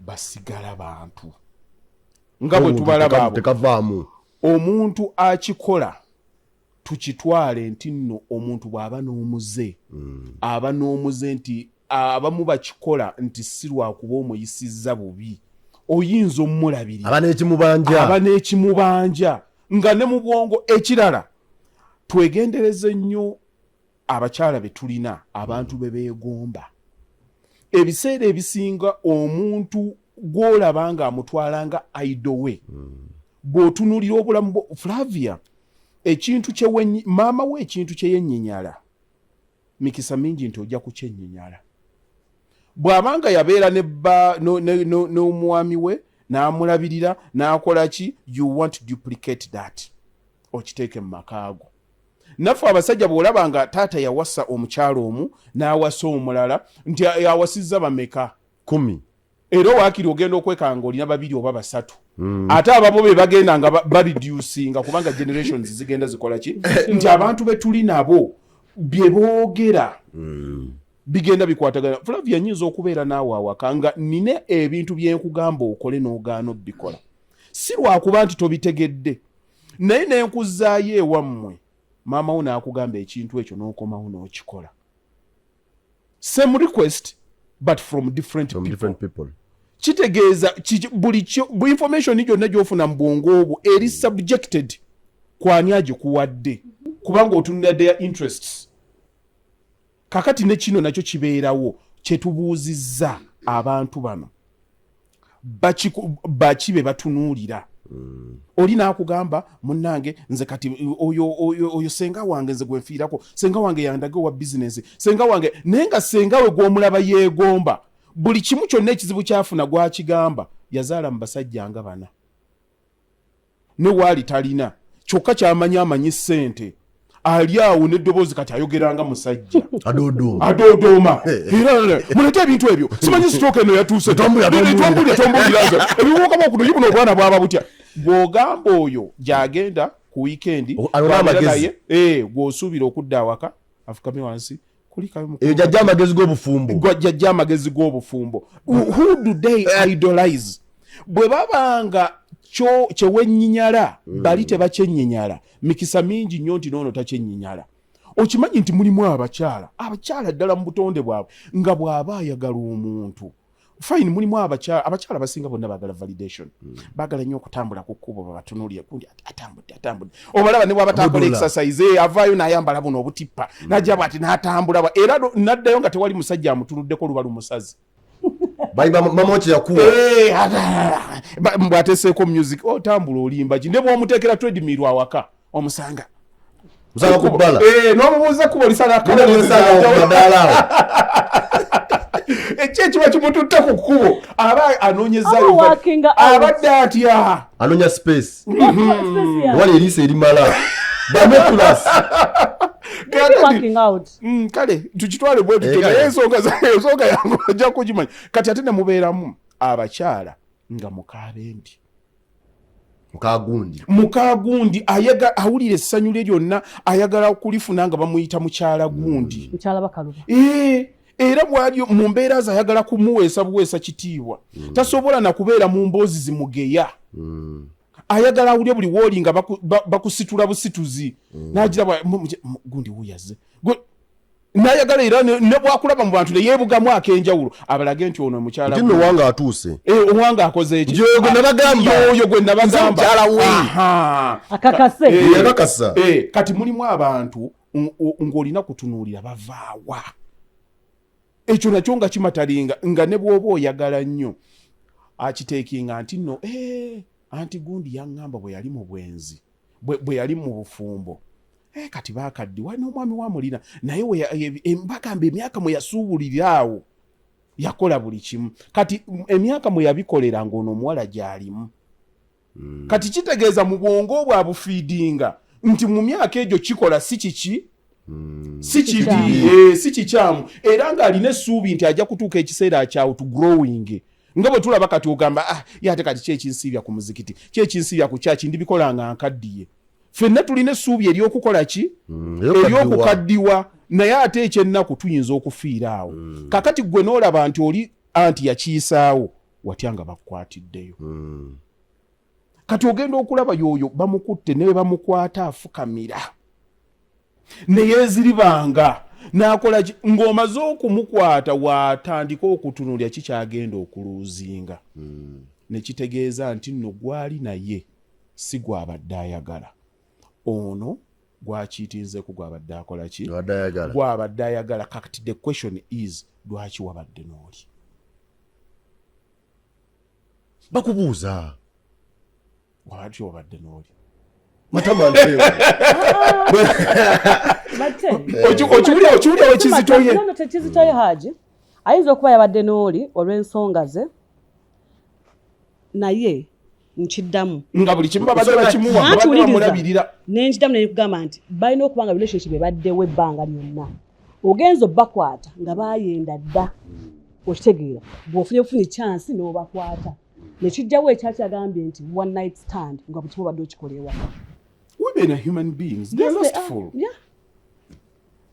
Speaker 2: basigala bantu. Nga bwe tubalaba
Speaker 1: tekavaamu.
Speaker 2: Omuntu akikola tukitwale nti nno omuntu bw'aba n'omuze. Aba n'omuze nti abamu bakikola nti si lwakuba omuyisizza bubi. Oyinza omulabirira. Aba n'ekimubanja. Nga ne mu bwongo ekirala. Twegendereze nnyo abakyala be tulina, abantu be beegomba. Ebiseera ebisinga omuntu gw'olaba nga amutwalanga idol we. Bw'otunuulira obulamu Flavia, ekintu maama we ekintu kye yennyinnyala. Mikisa mingi nti ojja kukyennyinnyala. Bw'abanga yabeera n'omwami we, n'amulabirira, n'akola ki, you want to duplicate that. Okiteeke mu makaago. Naffe abasajja bw'olaba nga taata yawasa omukyalo omu n'awasa omulala nti yawasizza bameka
Speaker 1: 10.
Speaker 2: Era waakiri ogenda okwekanga olina 2 oba 3. Ate ababo be bagenda nga bareducinga kubanga generations zigenda zikola ki nti abantu be tuli nabo bye boogera bigenda bikwatagana. Flavia nyinza okubeera naawe awaka nga nina ebintu bye nkugamba okole n'ogaana obbikola. Si lwakuba nti tobitegedde, naye ne nkuzaayo ewammwe. Maama wo n'akugamba ekintu ekyo n'okomawo n'okikola. Same request but from different people. Kitegeeza buli information gyonna gy'ofuna mu bwongo obwo eri subjected kwani agikuwadde kubanga otunula their interests. Kakati ne kino nakyo kibeerawo kyetubuuzizza abantu bano bakibe batunuulira. Oli n'akugamba munnange nze kati oyo senga wange nze gwenfiirako, senga wange yandage wa business, senga wange naye nga senga we gw'omulaba yeegomba buli kimu kyonna ekizibu kyafuna gwakigamba yazaala mu basajja nga bana. Ne waali talina kyokka amanyi ssente ali awo n'eddoboozi kati ayogeranga musajja adodooma. Mulete ebintu ebyo simanyi stroke eno yatuuse tombuliraza ebibuukamu okuno yibuno obwana bwaba butya. Bw'ogamba oyo gy'agenda ku weekend gw'osuubira okudda awaka afukame wansi
Speaker 1: jjajja amagezi
Speaker 2: g'obufumbo. Who do they idolize? Bwe babanga kyewennyinyala bali tebakyenyinyala. Mikisa mingi nnyo nti noono takyenyinyala. Okimanyi nti mulimu abakyala ddala mu butonde bwabwe nga bw'aba ayagala omuntu. Fine, mulimu abakyala basinga bonna baagala validation. Baagala nnyo okutambula ku kkubo babatunuulire kundi atambudde. Obalaba ne bw'abatambula exercise avaayo n'ayambala buno obutippa n'ajja bw'ati n'atambula era n'addayo nga tewali musajja amutunuddeko luba lumusazi.
Speaker 1: Mamochi yakuwa
Speaker 2: bwateseeko music otambula olimba ki ne bw'omuteekera treadmill awaka omusanga
Speaker 1: kubbala
Speaker 2: n'omubuuza kuba olisala ekiba kimututte ku kkubo aba anoonyezayo abadde atya
Speaker 1: anoonya space wali eriisa erimala bametulas
Speaker 2: kale tukitwale bwe tutyo naye ensonga yange ojja kugimanya. Kati ate ne mubeeramu abakyala nga mukaagundi awulira essanyu lye lyonna ayagala okulifuna nga bamuyita mukyala gundi. Era bw'ali mu mbeera ze ayagala kumuweesa buweesa kitiibwa. Tasobola na kubeera mu mboozi zimugeya. Ayagala awulye buli wooli nga bakusitula busituzi. N'agira gundi wuyaze. N'ayagala era ne bwakulaba mu bantu ne yeebugamu ak'enjawulo abalage nti ono mukyala
Speaker 1: nno wanga atuuse.
Speaker 2: Owanga akoze eki?
Speaker 1: Oyo
Speaker 2: gwe nabagamba.
Speaker 1: Mukyala we.
Speaker 3: Akakasa.
Speaker 2: Kati mulimu abantu ng'olina kutunuulira bavaawa. Ekyo nakyo nga kimatalinga nga ne bw'oba oyagala nnyo akiteekinga nti nno anti gundi yaŋŋamba bwe yali mu bwenzi bwe yali mu bufumbo kati bakaddiwa n'omwami wamulina naye bagamba emyaka mwe yasuubuliraawo yakola buli kimu kati emyaka mwe yabikolera ng'ono omuwala gy'alimu kati kitegeeza mu bwongo bwa bufiidinga nti mu myaka egyo kikola si kiki si kikyamu era ng'alina essuubi nti ajja kutuuka ekiseera kyawo to growing nga bwe tulaba kati ogamba yate kati kyekinsiibya ku muzikiti kyekinsiibya ku kyaki ndibikola nga nkaddiye ffenna tulina essuubi ery'okukola ki ery'okukaddiwa naye ate ekyennaku tuyinza okufiira awo kakati gwe n'olaba nti oli anti yakiyisaawo watya nga bakukwatiddeyo kati ogenda okulaba yoyo bamukutte ne bamukwata afukamira neyeeziribanga n'akola ng'omaze okumukwata waatandika okutunulya kikyagenda okuluuzinga ne kitegeeza nti nno gwali naye si gwabadde ayagala ono gwakiitinzeku gwabadde akola ki gwabadde ayagala kakati the question is lwaki wabadde n'oli
Speaker 1: bakubuuza
Speaker 2: lwaki wabadde n'oli okiwulira wekizitoye
Speaker 3: tekizitoye Haji ayinza okuba yabadde n'oli olw'ensonga ze naye nkiddamu
Speaker 2: nga buli kimu babadde bakimuwa bamulabirira
Speaker 3: nenkiddamu nekugamba nti balina okuba nga relationship ebaddewo ebbanga lyonna ogenza obbakwata nga bayenda dda okitegeera bw'ofunye chance n'obakwata nekijjawo ekyakigambye nti one night stand nga buli kimu obadde okikola ewaka.
Speaker 2: Women are human beings. They're lustful.
Speaker 3: Yeah.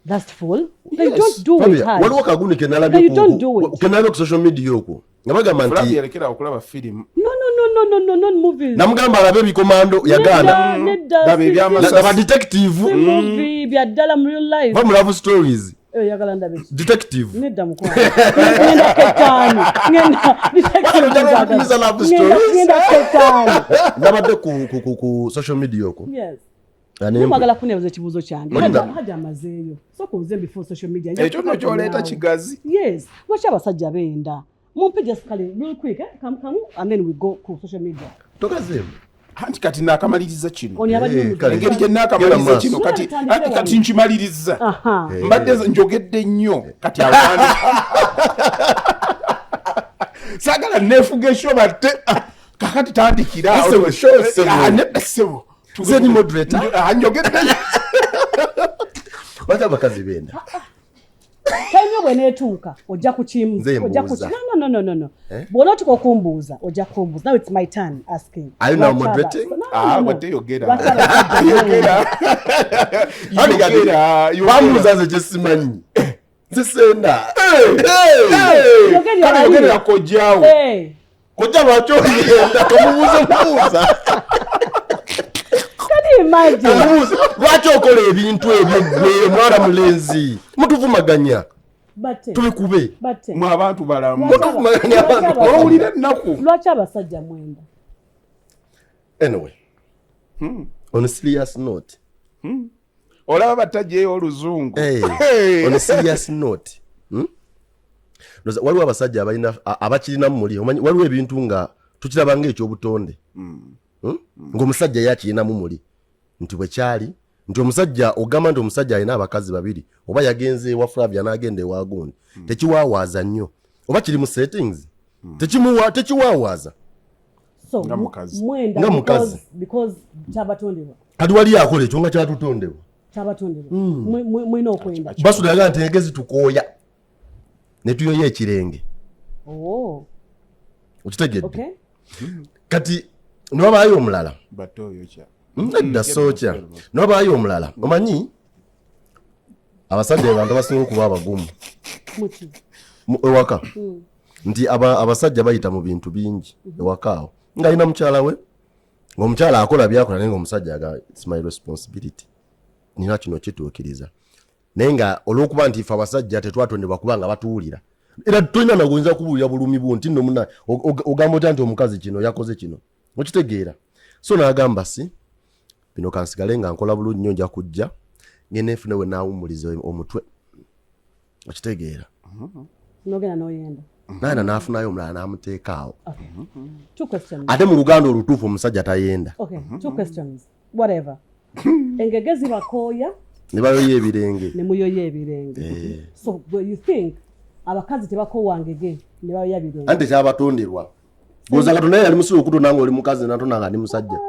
Speaker 3: Lustful? They don't do it, Haji.
Speaker 1: Waliwo kaguni kenalabi
Speaker 3: They don't do it.
Speaker 1: Kenalabi ku social media okwo. Nga bagamba nti
Speaker 2: Flavia alekera okulaba film.
Speaker 3: No movies.
Speaker 1: Namugamba alabe ebikomando yagaana.
Speaker 2: Dabe ebyamasasi.
Speaker 1: Ba detective.
Speaker 3: Movie bya ddala mu real life.
Speaker 1: Ba mu love stories.
Speaker 3: Yagala ndabe.
Speaker 1: Detective.
Speaker 3: Nedda mukwana. Ngenda ketani.
Speaker 1: Ngenda love stories.
Speaker 3: Ngenda ketani.
Speaker 1: Nabadde ku social media okwo.
Speaker 3: Yes. Mwagala kunebuza ekibuuzo kyange. Haji amazeeyo. Soka oze before social media.
Speaker 2: Ekyo no kyoleeta kigazi.
Speaker 3: Yes. Lwaki abasajja benda? Mumpe just kale real quick, come and then we go to social media.
Speaker 1: Tokazeemu.
Speaker 2: Anti kati nakamaliriza kino.
Speaker 3: Oni abali
Speaker 2: engeri gye nakamaliriza kino kati nkimaliriza. Mbadde njogedde nnyo kati abaana. Sagala nefuga eshoba te kakati tandikira awo sebo.
Speaker 1: Zeni moderator.
Speaker 2: Njogedde.
Speaker 1: Wata bakazi benda.
Speaker 3: Kanyo bwenetuuka ojja kukimuza ojja kukimuza no bw'ona otuka okumbuuza ojja kumbuuza. Now it's my turn asking.
Speaker 1: Are you now moderating?
Speaker 2: What do you get?
Speaker 1: Bamuuza ze kyesimanyi zisenda
Speaker 2: yogerera kojjaawo
Speaker 1: kojja lwaki ogenda tomubuuza lwaki okola ebintu ebyo gwe mwana mulenzi mutuvumaganya tubikube
Speaker 2: mu abantu balamu
Speaker 1: mutuvumaganya abantu
Speaker 2: owulira ennaku
Speaker 3: lwaki abasajja mwenda.
Speaker 1: Anyway, on a serious note,
Speaker 2: olaba batajjayo oluzungu.
Speaker 1: On a serious note, waliwo abasajja abakirinamu muli waliwo ebintu nga tukiraba ng'ekyobutonde ng'omusajja yakirinamu muli nti bwe kyali nti omusajja ogamba nti omusajja alina abakazi babiri oba yagenze ewa Flavia n'agenda ewa gundi tekiwaawaaza nnyo oba kiri mu settings tekiwaawaaza
Speaker 3: nga mukazi because kyabatondebwa
Speaker 1: kati wali akola ekyo nga kyatutondebwa
Speaker 3: kyabatondebwa mwina okwenda
Speaker 1: basula yagaa nti engezi tukooya ne tuyoya ekirenge okitegedde kati niwabaayo omulala edda sookya niwabaayo omulala omanyi abasajja abantu abasinga okuba abagumu ewaka nti abasajja bayita mu bintu bingi ewaka awo ng'alina mukyala we ng'omukyala akola byakola naye ng'omusajja aga it's my responsibility nina kino kituukiriza naye nga olw'okuba nti ife abasajja tetwatondebwa kuba nga batuwulira era tulina nagoyinza kubuulira bulumi bwo nti nno muna ogamba otya nti omukazi kino yakoze kino okitegeera so n'agamba si bino kansigale nga nkola bulungi nnyo nja kujja ngenda nfune we naawumuliza omutwe okitegeera
Speaker 3: nogenda n'oyenda
Speaker 1: naye n'afunayo omulala n'amuteeka awo ate mu luganda olutuufu omusajja tayenda
Speaker 3: two questions whatever engege zibakoya
Speaker 1: ne bayoya ebirenge
Speaker 3: ne muyoya ebirenge so do you think abakazi tebakowa ngege ne bayoya ebirenge
Speaker 1: ante kyabatonderwa goza katonda yali musulu okutonanga oli mukazi natonanga ni musajja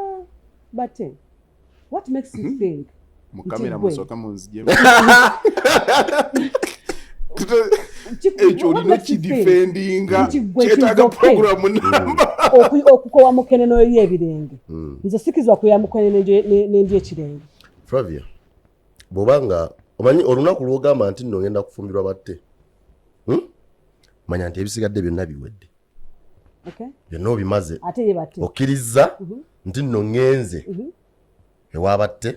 Speaker 3: but what makes you think
Speaker 2: mukamera musoka munzije ekyo lino kidefendinga kyetaaga programu namba
Speaker 3: okukowa mukeneno y'ebirenge nze sikizwa kuya mukeneno n'endi ekirenge
Speaker 1: Flavia bobanga omanyi olunaku lwogamba nti nno ngenda kufumbirwa batte manya nti ebisigadde byonna biwedde byonna obimaze okkiriza nti nno ngenze ewa batte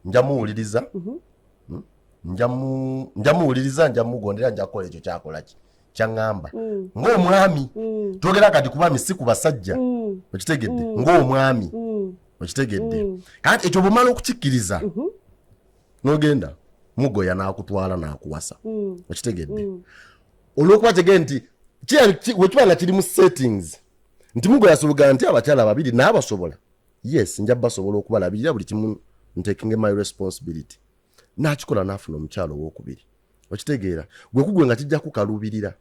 Speaker 1: njamuwuliriza njamuwuliriza njamugondera njakola ekyo kyakolaki kyaŋŋamba ng'omwami twogera kati ku baami si ku basajja okitegedde ng'omwami okitegedde kati ekyo bwomala okukikkiriza n'ogenda mugoya n'akutwala n'akuwasa okitegedde olw'okuba tegee nti wekiba nga kiri mu settings nti mugoya asobola nti abakyala babiri n'abasobola yes nja basobola okubalabirira buli kimu ntaking my responsibility n'akikola n'afuna omukyala owokubiri okitegeera gwe kugwe nga kijja kukalubirira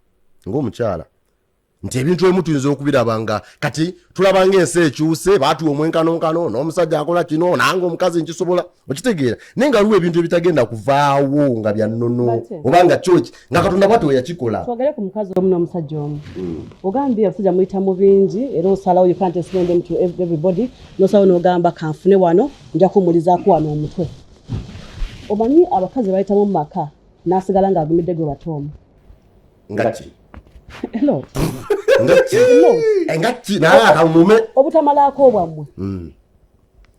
Speaker 1: ng'omukyala nti ebintu ebimu tuyinza okubiraba nga kati tulaba ng'ensi ekyuse baatuwa omwenkanonkano n'omusajja akola kino nange omukazi nkisobola okitegeera naye nga waliwo ebintu ebitagenda kuvaawo nga bya nnono obanga kyoki nga katonda bwate we yakikola
Speaker 3: twogere ku mukazi omu n'omusajja omu ogambye abasajja muyita mu bingi era osalawo you can't explain them to everybody n'osalawo n'ogamba kanfune wano nja kumulizaako wano omutwe omanyi abakazi bayitamu mu maka n'asigala ng'agumidde gwe batoomu
Speaker 1: ngaki
Speaker 3: hello
Speaker 1: engaki naye akamume
Speaker 3: obutamalaako bwammwe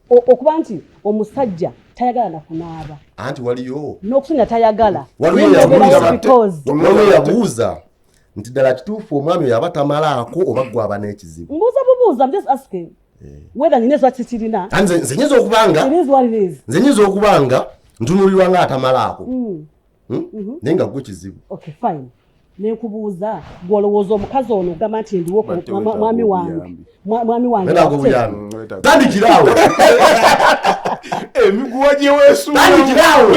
Speaker 3: okuba nti omusajja tayagala nakunaaba
Speaker 1: anti waliyo
Speaker 3: n'okusinga tayagala
Speaker 1: waliwo yabuuza nti ddala kituufu omwami oyo aba tamalaako oba gwe aba n'ekizibu
Speaker 3: mbuuza bubuuza I'm just asking whether nina ekiba kikirina
Speaker 1: nze nyinza okubanga ntunulirwa nga atamalaako naye nga gwe kizibu
Speaker 3: okay fine nekubuuza gwolowooza omukazi ono ogamba nti ndiwo mwami wange
Speaker 1: tandikirawo
Speaker 2: emiguwa gye weesuula
Speaker 1: tandikirawo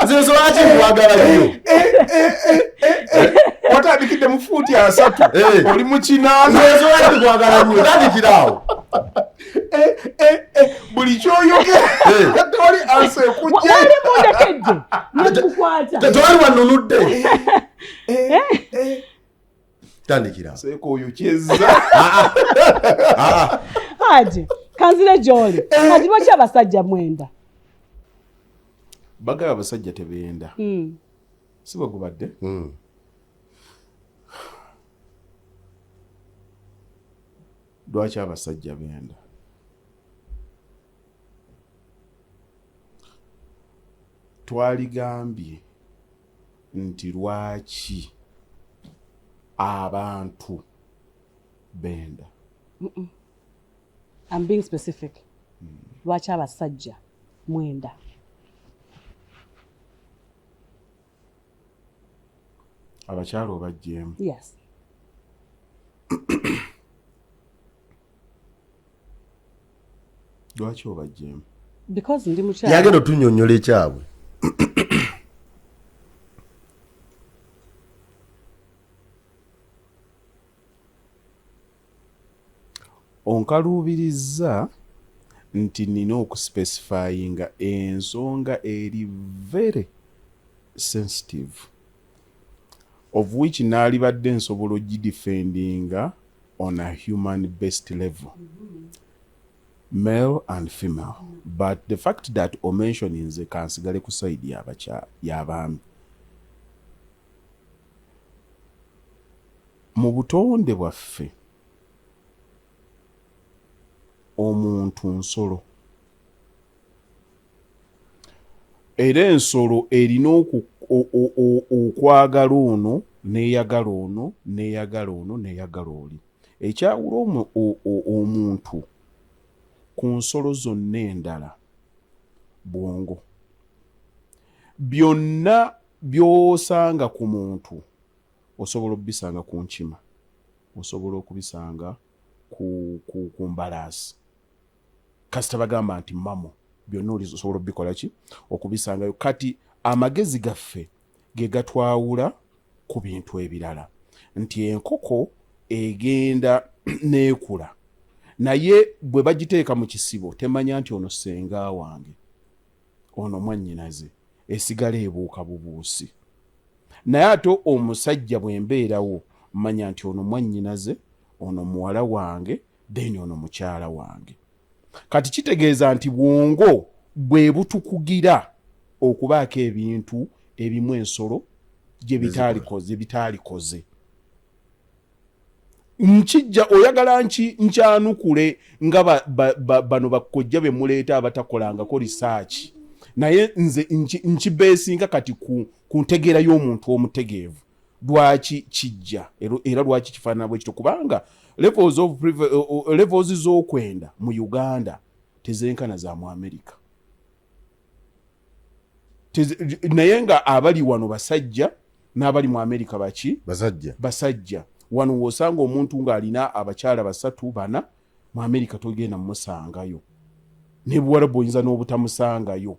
Speaker 1: nzisobola ki nkwagala nnyo
Speaker 2: watandikidde mu fuuti 3 oli mu 8
Speaker 1: nzisobola ki nkwagala nnyo tandikirawo
Speaker 2: buli kyoyogera tewali ansa ekujja
Speaker 3: wali mundekedde nekukwata
Speaker 1: tewali wannunudde tandikirawo
Speaker 2: seeko oyo kyezza
Speaker 3: Haji kanzire gy'oli Haji lwaki abasajja mwenda
Speaker 2: bagaba abasajja tebenda si bwe gubadde lwaki abasajja benda twaligambye nti lwaki abantu benda
Speaker 3: I'm being specific lwaki abasajja mwenda
Speaker 2: abakyala obajjeemu
Speaker 3: yes
Speaker 2: lwaki obajjeemu
Speaker 3: because ndi mukyala
Speaker 1: yagenda otunnyonnyola ekyabwe
Speaker 2: onkaluubirizza nti nina okuspecifyinga ensonga eri very sensitive of which naalibadde nsobola ogidefendinga on a human based level male and female but the fact that omentioninze kansigale ku side y'abaami mu butonde bwaffe omuntu nsolo era ensolo erina okwagala ono neeyagala ono neeyagala ono neeyagala oli ekyawula omuntu ku nsolo zonna endala bwongo byonna by'osanga ku muntu osobola okubisanga ku nkima osobola okubisanga ku mbalaasi kasita bagamba nti mamo byonna olisobola obikola ki okubisangayo. Kati amagezi gaffe ge gatwawula ku bintu ebirala nti enkoko egenda neekula naye bwe bagiteeka mu kisibo temanya nti ono senga wange ono mwannyinaze esigala ebuuka bubuusi. Naye ate omusajja bwembeerawo manya nti ono mwannyinaze ono muwala wange then ono mukyala wange. Kati kitegeeza nti bwongo bwe butukugira okubaako ebintu ebimu ensolo gye bitaalikoze. Nkijja oyagala nkyanukule nga bano bakojja be muleeta abatakolangako research naye nze nkibeesinga kati ku ntegeera y'omuntu omutegeevu lwaki kijja era lwaki kifaanana bwe kito kubanga levels z'okwenda mu Uganda tezenkana za mu America. Naye nga abali wano basajja n'abali mu America baki basajja. Wano wosanga omuntu ng'alina abakyala 3-4 mu America togenda mmusangayo ne Buwarabu oyinza n'obutamusangayo.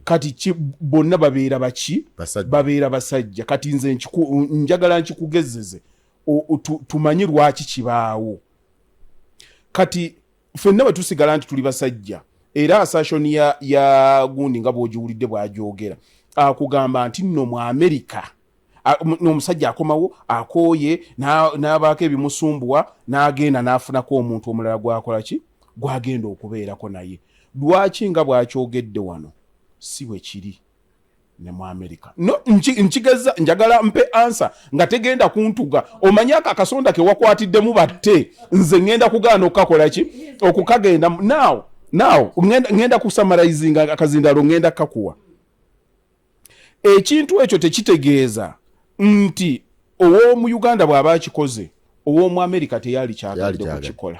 Speaker 2: Kati bonna babeera baki babeera basajja. Kati nze njagala nkikugezeze tumanyi lwaki kibaawo. Kati ffenna bwe tusigala nti tuli basajja era asation ya gundi nga bw'ogiwulidde bw'agyogera akugamba nti nno mu America n'omusajja akomawo akooye n'abaako ebimusumbuwa n'agenda n'afunako omuntu omulala gwakola ki gwagenda okubeerako naye. Lwaki nga bw'akyogedde wano si bwe kiri ne mu America? No, nkigeza njagala mpe ansa nga tegenda kuntuga omanyi akasonda ke wakwatiddemu batte nze ngenda kugaana okukakola ki okukagenda now ngenda kusamarizinga akazindalo ngenda kakuwa. Ekintu ekyo tekitegeeza nti ow'omu Uganda bw'aba akikoze ow'omu America teyali kyagadde kukikola.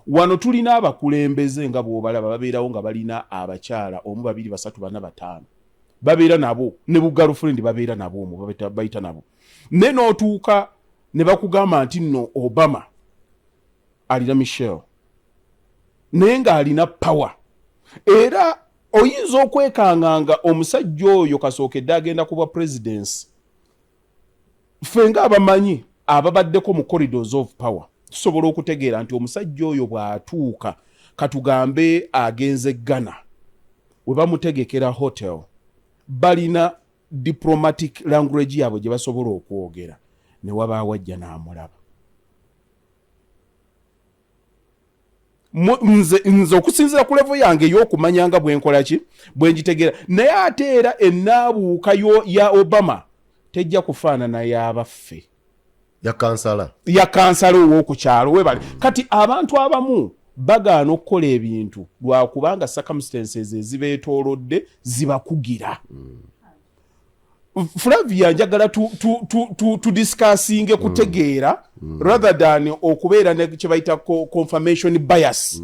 Speaker 2: Wano tulina abakulembeze nga bw'obalaba babeerawo nga balina abakyala 1, 2, 3, 4, 5 babeera nabo ne bugalufrendi babeera nabo omu bayita nabo. Ne n'otuuka ne bakugamba nti nno Obama alina Michelle naye ng'alina power era oyinza okwekanganga omusajja oyo kasookedde agenda kuba presidency. Ffe ng'abamanyi ababaddeko mu corridors of power tusobola okutegeera nti omusajja oyo bw'atuuka katugambe agenze Ghana we bamutegekera hotel balina diplomatic language yabwe gye basobola okwogera ne wabaawo ajja n'amulaba. Nze okusinziira ku level yange ey'okumanyanga bwenkola ki bwenjitegeera naye ate era ennaabuuka ya Obama tejja kufaanana y'abaffe
Speaker 1: ya
Speaker 2: kansala ow'okukyalo webale. Kati abantu abamu bagaana okukola ebintu lwakubanga circumstances ezibeetoolodde zibakugira. Flavia njagala tu discussinge kutegeera rather than okubeera ne kye bayita confirmation bias.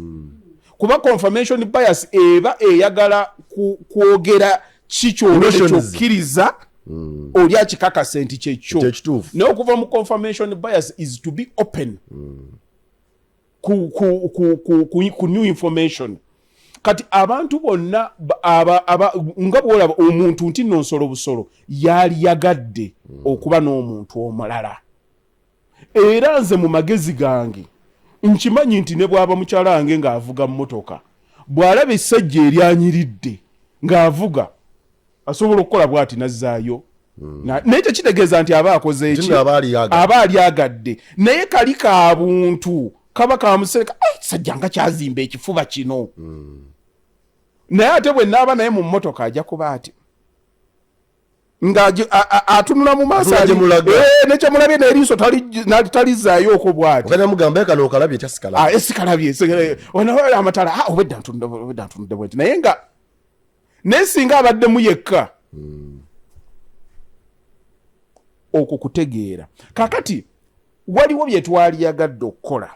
Speaker 2: Kuba confirmation bias eba eyagala kwogera kikyolekyokkiriza oli akikakasa nti kyekyo. Naye okuva mu confirmation bias is to be open ku new information. Kati abantu bonna nga bwolaba omuntu nti nno nsolo busolo yali yagadde okuba n'omuntu omulala. Era nze mu magezi gange nkimanyi nti ne bwaba mukyala wange ng'avuga mmotoka bw'alaba essajja eryanyiridde ng'avuga asobola okukola bw'ati nazzaayo. Naye tekitegeeza nti aba akoze eki aba ali agadde naye kali ka buntu kaba kamusereka sajja nga kyazimba ekifuba kino. Naye ate bwe naaba naye mu mmotoka ajja kuba ati atunula mu maaso nekyemulabye n'eriiso talizaayo oko bw'ati esikalabye amatala obedda ntunudde bwenti naye nga nesinga abaddemu yekka okwo kutegeera. Kakati waliwo bye twaliyagadde okukola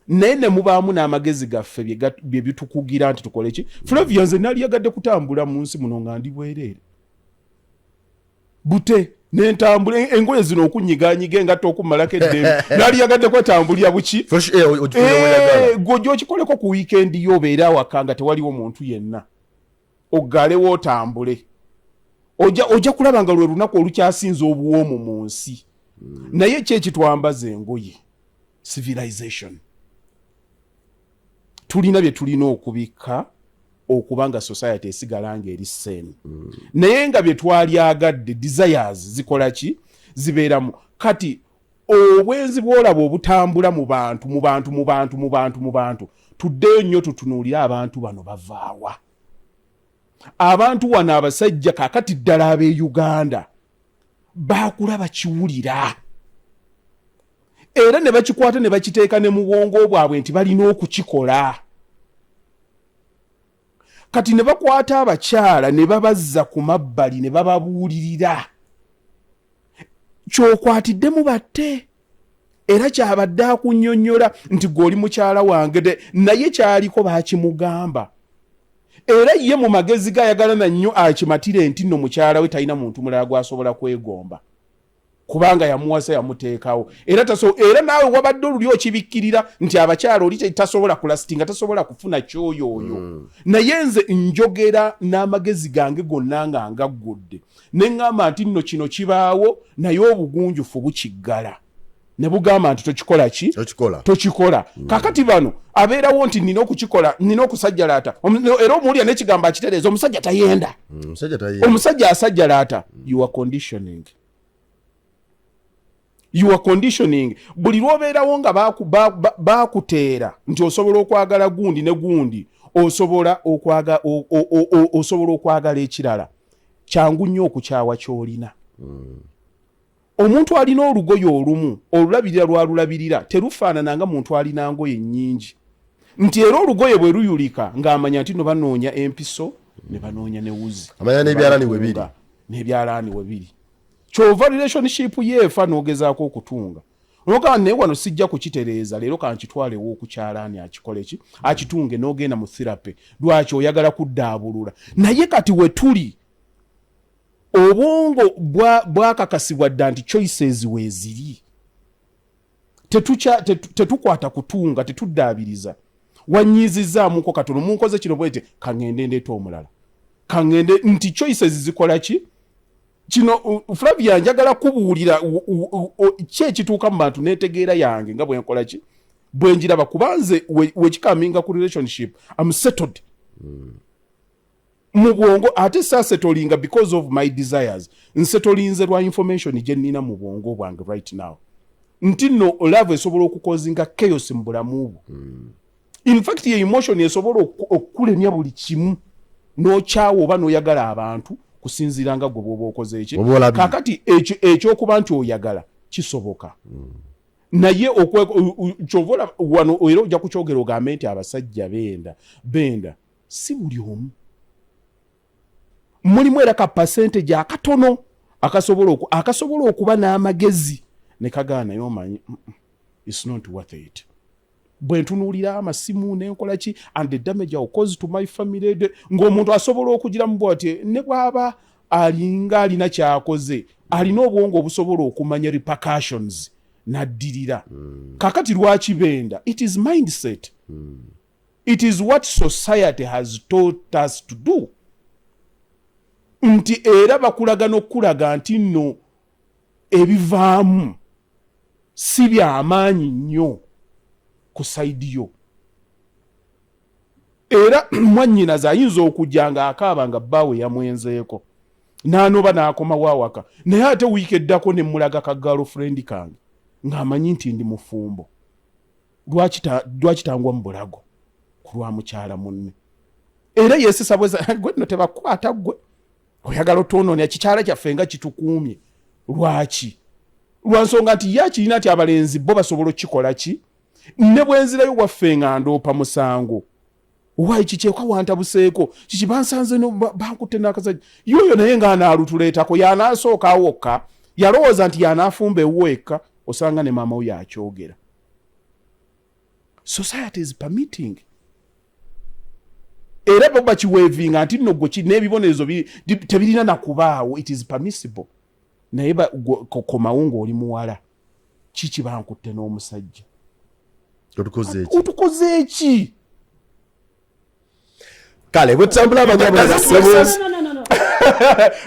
Speaker 2: naye ne mubaamu n'amagezi gaffe bye bitukugira nti tukole ki. Flavia nze naliyagadde kutambula mu nsi muno nga ndi bwereere bute n'entambula engoye zino okunyiganyiga engatta okumalako eddembe nali yagadde kwetambulira buki gwokikoleko ku wiikendi yo obeere awaka nga tewaliwo muntu yenna oggalewo otambule ojja kulaba nga lwe lunaku olukyasinza obuwoomu mu nsi naye kyekitwambaza engoye civilization tulina bye tulina okubika okubanga society esigala nga eri same naye nga bye twalyagadde desires zikola ki zibeeramu kati obwenzi bwolaba obutambula mu bantu tuddeyo nnyo tutunuulire abantu bano bavaawa abantu wano abasajja kakati ddala ab'e Uganda baakula bakiwulira era ne bakikwata ne bakiteeka ne mu bwongo bwabwe nti balina okukikola kati ne bakwata abakyala ne babazza ku mabbali ne bababuulirira kyokwatiddemu batte era kyabadde akunnyonnyola nti gw'oli mukyala wange naye kyaliko baakimugamba era ye mu magezi gayagala nannyo akimatire nti nno mukyala we talina muntu mulala gwasobola kwegomba kubanga yamuwasa yamuteekawo era naawe wabadde oluli okibikkirira nti abakyala oli tasobola kulastinga tasobola kufuna kyoyo oyo naye nze njogera n'amagezi gange gonna nga ngaggudde ne ŋŋamba nti nno kino kibaawo naye obugunjufu bukiggala ne bugamba nti tokikola ki tokikola kakati bano abeerawo nti nina okukikola nina okusajjalaata era omuwulira n'ekigambo akitereeza omusajja tayenda omusajja asajjalaata you are conditioning buli lw'obeerawo nga baakuteera nti osobola okwagala gundi ne gundi osobola okwagala ekirala kyangu nnyo okukyawa ky'olina omuntu alina olugoye olumu olulabirira lwalulabirira terufaanana nga muntu alina ngoye nnyingi nti era olugoye bwe luyulika ng'amanya nti no banoonya empiso ne banoonya ne wuzi
Speaker 1: amanya
Speaker 2: n'ebyalaani we biri kyova relationship yeefa n'ogezaako okutunga olwokaa naye wano sijja kukitereeza leero kankitwalewo okukyalaani akikole ki akitunge n'ogenda mu therapy lwaki oyagala kuddaabulula naye kati we tuli obwongo bwakakasibwa dda nti choices weeziri tetukwata kutunga tetuddaabiriza wannyiizizaamuko katono munkoze kino bwete kaŋŋende ndeeta omulala kaŋŋende nti choices zikola ki kino Flavia njagala kubuulira kyekituuka mu bantu neetegeera yange nga bwe nkola ki bwe njiraba kubanze wekikaminga ku relationship I'm settled mu bwongo ate saasetolinga because of my desires nsetolinze lwa information gye nnina mu bwongo bwange right now nti nno love esobola okukozinga chaos mu bulamu bwo in fact ye emotion esobola okukulemya buli kimu n'okyawa oba n'oyagala abantu kusinziira nga gwe bw'oba okoze eki kakati ekyokuba nti oyagala kisoboka naye kyovola wano era ojja kukyogera ogambe nti abasajja benda si buli omu mulimu era ka percentage akatono akasobola okuba n'amagezi ne kagaana yomanyi it's not worth it bwe ntunuulira amasimu nenkola ki and the damage I cause to my family ng'omuntu asobola okugiramu bw'ati ne bw'aba alinga alina kyakoze alina obwongo obusobola okumanya repercussions n'addirira kakati lwaki benda it is mindset it is what society has taught us to do nti era bakulaga n'okulaga nti nno ebivaamu si by'amaanyi nnyo ku saidi yo era mwannyinaze ayinza okujja nga akaaba nga bbaawe yamwenzeeko n'anoba n'akomawo awaka naye ate wiiki eddako ne mulaga ka girlfriend kange ng'amanyi nti ndi mufumbo lwaki tangwa mu bulago ku lwa mukyala munne era yeesisa gwe nno tebakwata gwe oyagala otwonoonera kikyala kyaffe nga kitukuumye lwaki lwa nsonga nti ye akirina nti abalenzi bo basobola okukikola ki ne bwenzirayo waffe nga ndoopa musango waayi kikyekwa wantabuseeko kiki bansanze bankutte n'akasajja yoyo naye ng'anaalutuleetako y'anaasooka awokka yalowooza nti y'anaafumba ewuweka osanga ne maama we yakyogera society is permitting era bo bakiweevinga nti nno gwe n'ebibonerezo tebirina nakubaawo it is permissible naye komawo ng'oli muwala kiki bankutte n'omusajja otukoze eki
Speaker 1: kale bwetambula abanyabo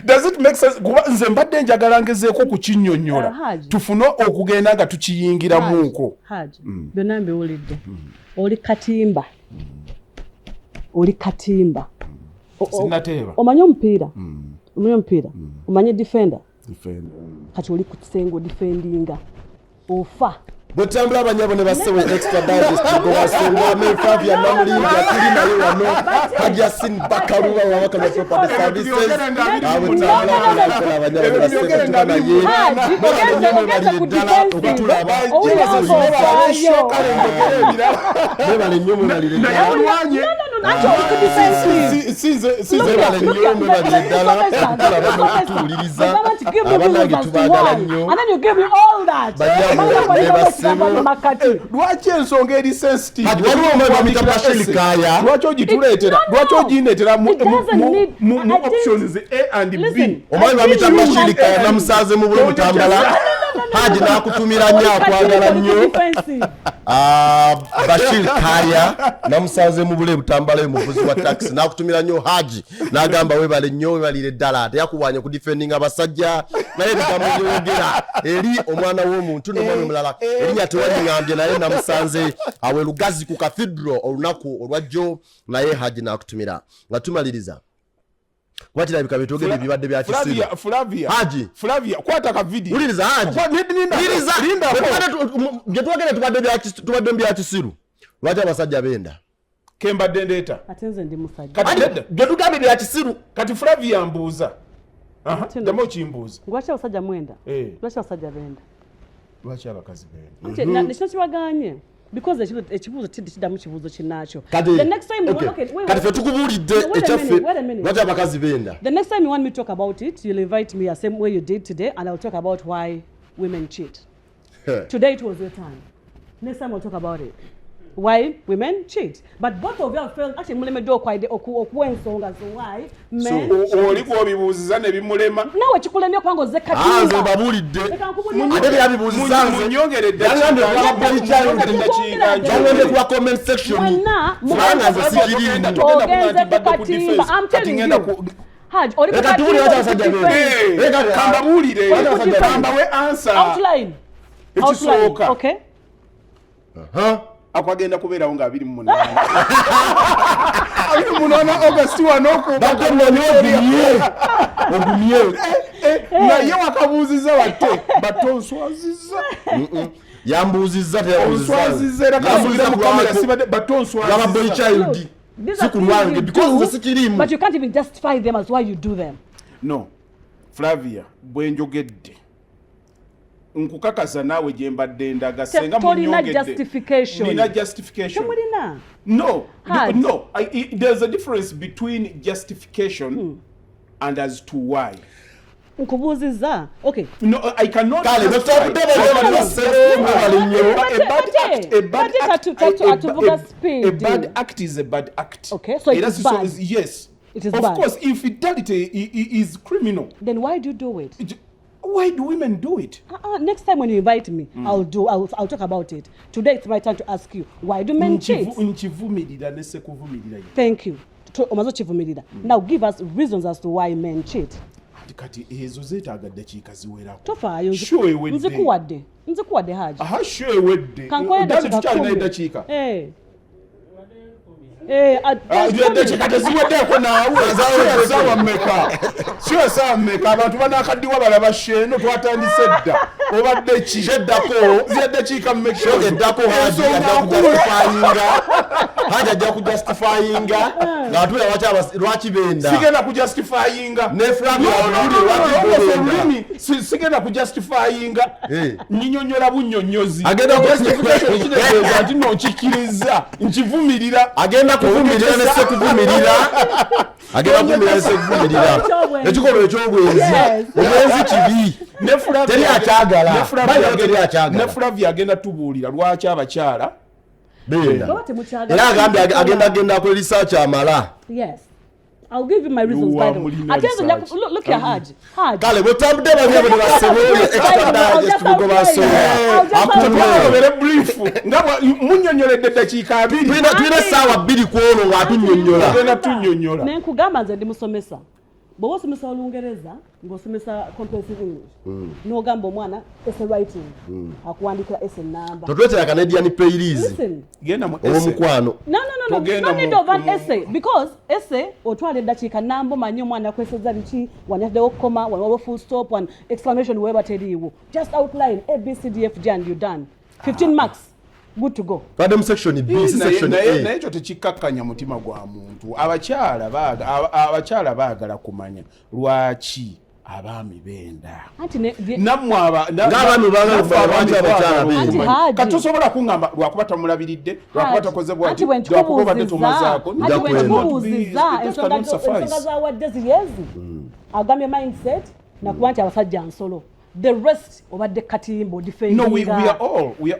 Speaker 2: does it make sense kuba nze mbadde njagala ngezeeko kukinnyonnyola tufune okugenda nga tukiyingiramuuko
Speaker 3: byonna mbiwulidde oli katimba oli katimba
Speaker 2: sinnateeba
Speaker 3: omanyi omupiira omanyi defender kati oli ku kisengo defendinga ofa
Speaker 1: bwetambula abanyabo ne basewe extra digest gowasonga me Flavia Namulindwa tuli naye wano Haji Yasin Bakaluba wa Wakala Property Services bwetambula abanyabo ne basewe tuba naye bebale nnyo mwebalire bakutuuliriza abanange tubagala nnyo
Speaker 2: lwaki ensonga eri sensitive
Speaker 1: lwaki
Speaker 2: ogituleetera lwaki ogineetera mu options A and B
Speaker 1: omanyi bamita bashirikaya namusaze mu bulo mutambala Haji nakutumira nnyo akwagala nnyo Bashir Kaya namusaze mu bule butambala omuvuzi wa taxi nakutumira nnyo Haji nagamba webale nnyo webalire ddala teyakuwanya ku defending abasajja naye bigamuyogera eri omwana w'omuntu n'omwana omulala erinya tewanyambye naye namusanze awe lugazi ku cathedral olunaku olwajjo naye Haji nakutumira nga tumaliriza Kwatira bikabitogere bibadde bya kisiru Flavia kwata ka video uliriza Haji linda tubadde bya kisiru lwaki abasajja benda
Speaker 2: kemba dendeta
Speaker 3: atenze ndi musajja
Speaker 2: gyetugambe bya kisiru kati Flavia mbuuza demo kimbuuza
Speaker 3: lwaki abasajja mwenda lwaki abasajja benda
Speaker 2: lwaki abakazi benda
Speaker 3: nekino kibaganye because ekibuuzo tiddamu kibuuzo kinnaakyo
Speaker 1: the next time kati fe tukubuulidde ekyaffe lwaki abakazi benda
Speaker 3: the next time you want me to talk about it you'll invite me the same way you did today and I'll talk about why women cheat today it was your time next time I'll talk about it why women cheat but both of you have failed actually muleme do kwaide okuwa ensonga so why men
Speaker 2: oli kubibuuziza ne bimulema
Speaker 3: nawe kikulemye kwango zekatimba
Speaker 1: nze babulidde ate byabibuuziza nze
Speaker 2: munyongeredde
Speaker 1: yangande kwa bali channel yangande kwa comment section mwana nze sikirimu
Speaker 3: I'm telling you Haji oli
Speaker 1: kwa tuli hata wasajja bebe
Speaker 2: kamba bulire kamba we answer
Speaker 3: outline okay
Speaker 2: akwagenda kubeerawo nga 28 August
Speaker 1: ogumye
Speaker 2: naye wakabuuziza watte batonswaziza
Speaker 1: yambuuziza
Speaker 2: teyabuzizza era kabuuziza mu kamera sibadde batonswaziza
Speaker 1: boy child sikulwange because nze sikirimu
Speaker 3: but you can't even justify them as why you do them
Speaker 2: no Flavia bwenjogedde nkukakaza naawe gye mbadde ndaga senga munyongedde nina justification no there's a difference between justification and as to why
Speaker 3: nkubuuziza okay
Speaker 2: no I cannot a bad act is a bad act
Speaker 3: okay so it's bad
Speaker 2: yes
Speaker 3: it is
Speaker 2: of
Speaker 3: bad.
Speaker 2: Course infidelity is criminal
Speaker 3: then why do you do it
Speaker 2: why do women do it?
Speaker 3: Next time when you invite me, I'll talk about it. Today it's my turn to ask you, why do men cheat? Thank you. Now give us reasons as to why men cheat.
Speaker 2: Kati ezo zetaaga dakiika ziwerako.
Speaker 3: Tofaayo nzikuwadde Haji.
Speaker 2: Aha sure wedde. Dali tukyalina dakiika. Teziweddeko naawe sawa mmeka sio sawa mmeka abantu banakaddiwa balaba sheno twatandise dda obadde ki sheddako ziyaddakiika mmeka
Speaker 1: eddako Haji ajja kujustifyinga ng'atula lwaki benda
Speaker 2: sigenda kujustifyinga
Speaker 1: ne Flavia
Speaker 2: sigenda kujustifyinga nyinyonyola bunnyonnyozi agenda justification kineeza nti nokikiriza nkivumirira
Speaker 1: agenda kuvumirira ne se kuvumirira agenda kuvumirira ne se kuvumirira ekikolwa eky'obwenzi obwenzi kibi teri akyagala
Speaker 2: ne Flavia agenda tubuulira lwaki abakyala
Speaker 1: benda era agambye agenda ku research amala
Speaker 3: I'll give you my reasons by the way. Look here, Haji.
Speaker 1: Kale botambudde banyabo ne basebule extra digest tugo baso.
Speaker 2: Very brief. Ngaba munnyonnyoledde dakiika 2.
Speaker 1: Twina saawa 2 kwono ng'atunnyonnyola.
Speaker 2: Tugenda tunnyonnyola.
Speaker 3: Ne nkugamba nze ndi musomesa. Bw'oba osomesa Olungereza ng'osomesa comprehensive English n'ogamba omwana essay writing akuwandikira essay number.
Speaker 1: Totwetera Canadian playlist.
Speaker 2: Genda mu essay.
Speaker 1: Omukwano.
Speaker 3: No need of an essay because essay otwala eddakiika namba omanyi omwana akweseza biki wanyaddewo koma waliwo full stop and exclamation weba teriiwo. Just outline A, B, C, D, F, G and you're done. 15 marks. Good to go.
Speaker 1: Badem section B, section A.
Speaker 2: Na ekyo tekikkakkanya mutima gwa muntu. Abakyala baagala kumanya lwaki abaami benda. Nammwe
Speaker 1: n'abaami baagala
Speaker 2: katosobola kuŋŋamba lwakuba tamulabiridde lwakuba takoze bwaki lwakuba obadde tomazaako
Speaker 3: njakubuuziza ensonga z'awadde ziyezi agambye mindset nakuba nti abasajja nsolo. The rest obadde katimbo defending.
Speaker 2: No, we are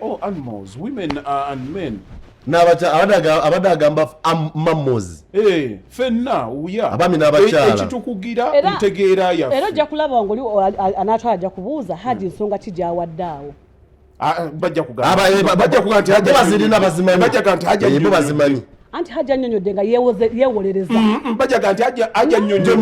Speaker 2: all animals, women and men.
Speaker 1: Abadde agamba mammals.
Speaker 2: Fenna uya.
Speaker 1: Abami n'abakyala.
Speaker 2: Ekitukugira ntegeera yaffe.
Speaker 3: Era ojja kulaba ngoli anaatwala ajja kubuuza Haji nsonga ki gy'awaddaawo.
Speaker 2: Bajja kugamba nti Haji
Speaker 1: bazirina bazimanyi.
Speaker 2: Bajja kugamba nti Haji
Speaker 1: bazimanyi.
Speaker 3: Anti Haji annyonnyodde nga yeewolereza.
Speaker 2: Bajja kugamba nti Haji annyonnyodde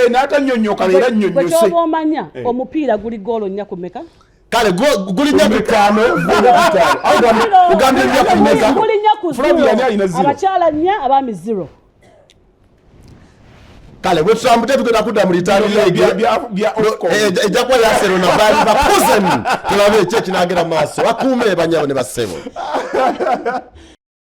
Speaker 2: n'atannyonnyoka era nnyonnyose.
Speaker 3: Bwe ky'oba omanya omupiira guli goolo nnya ku meka?
Speaker 1: Kale guli nnya ku 5 ugambye nnya ku meka?
Speaker 3: Guli nnya ku 0. Abakyala nnya abaami 0.
Speaker 1: Kale bwe tutambudde tugenda kudda mu litaani leegi ejja kuba yasero na baali bakuzen tulabe ekyo ekinaagera maaso bakuume banyabo ne basebo.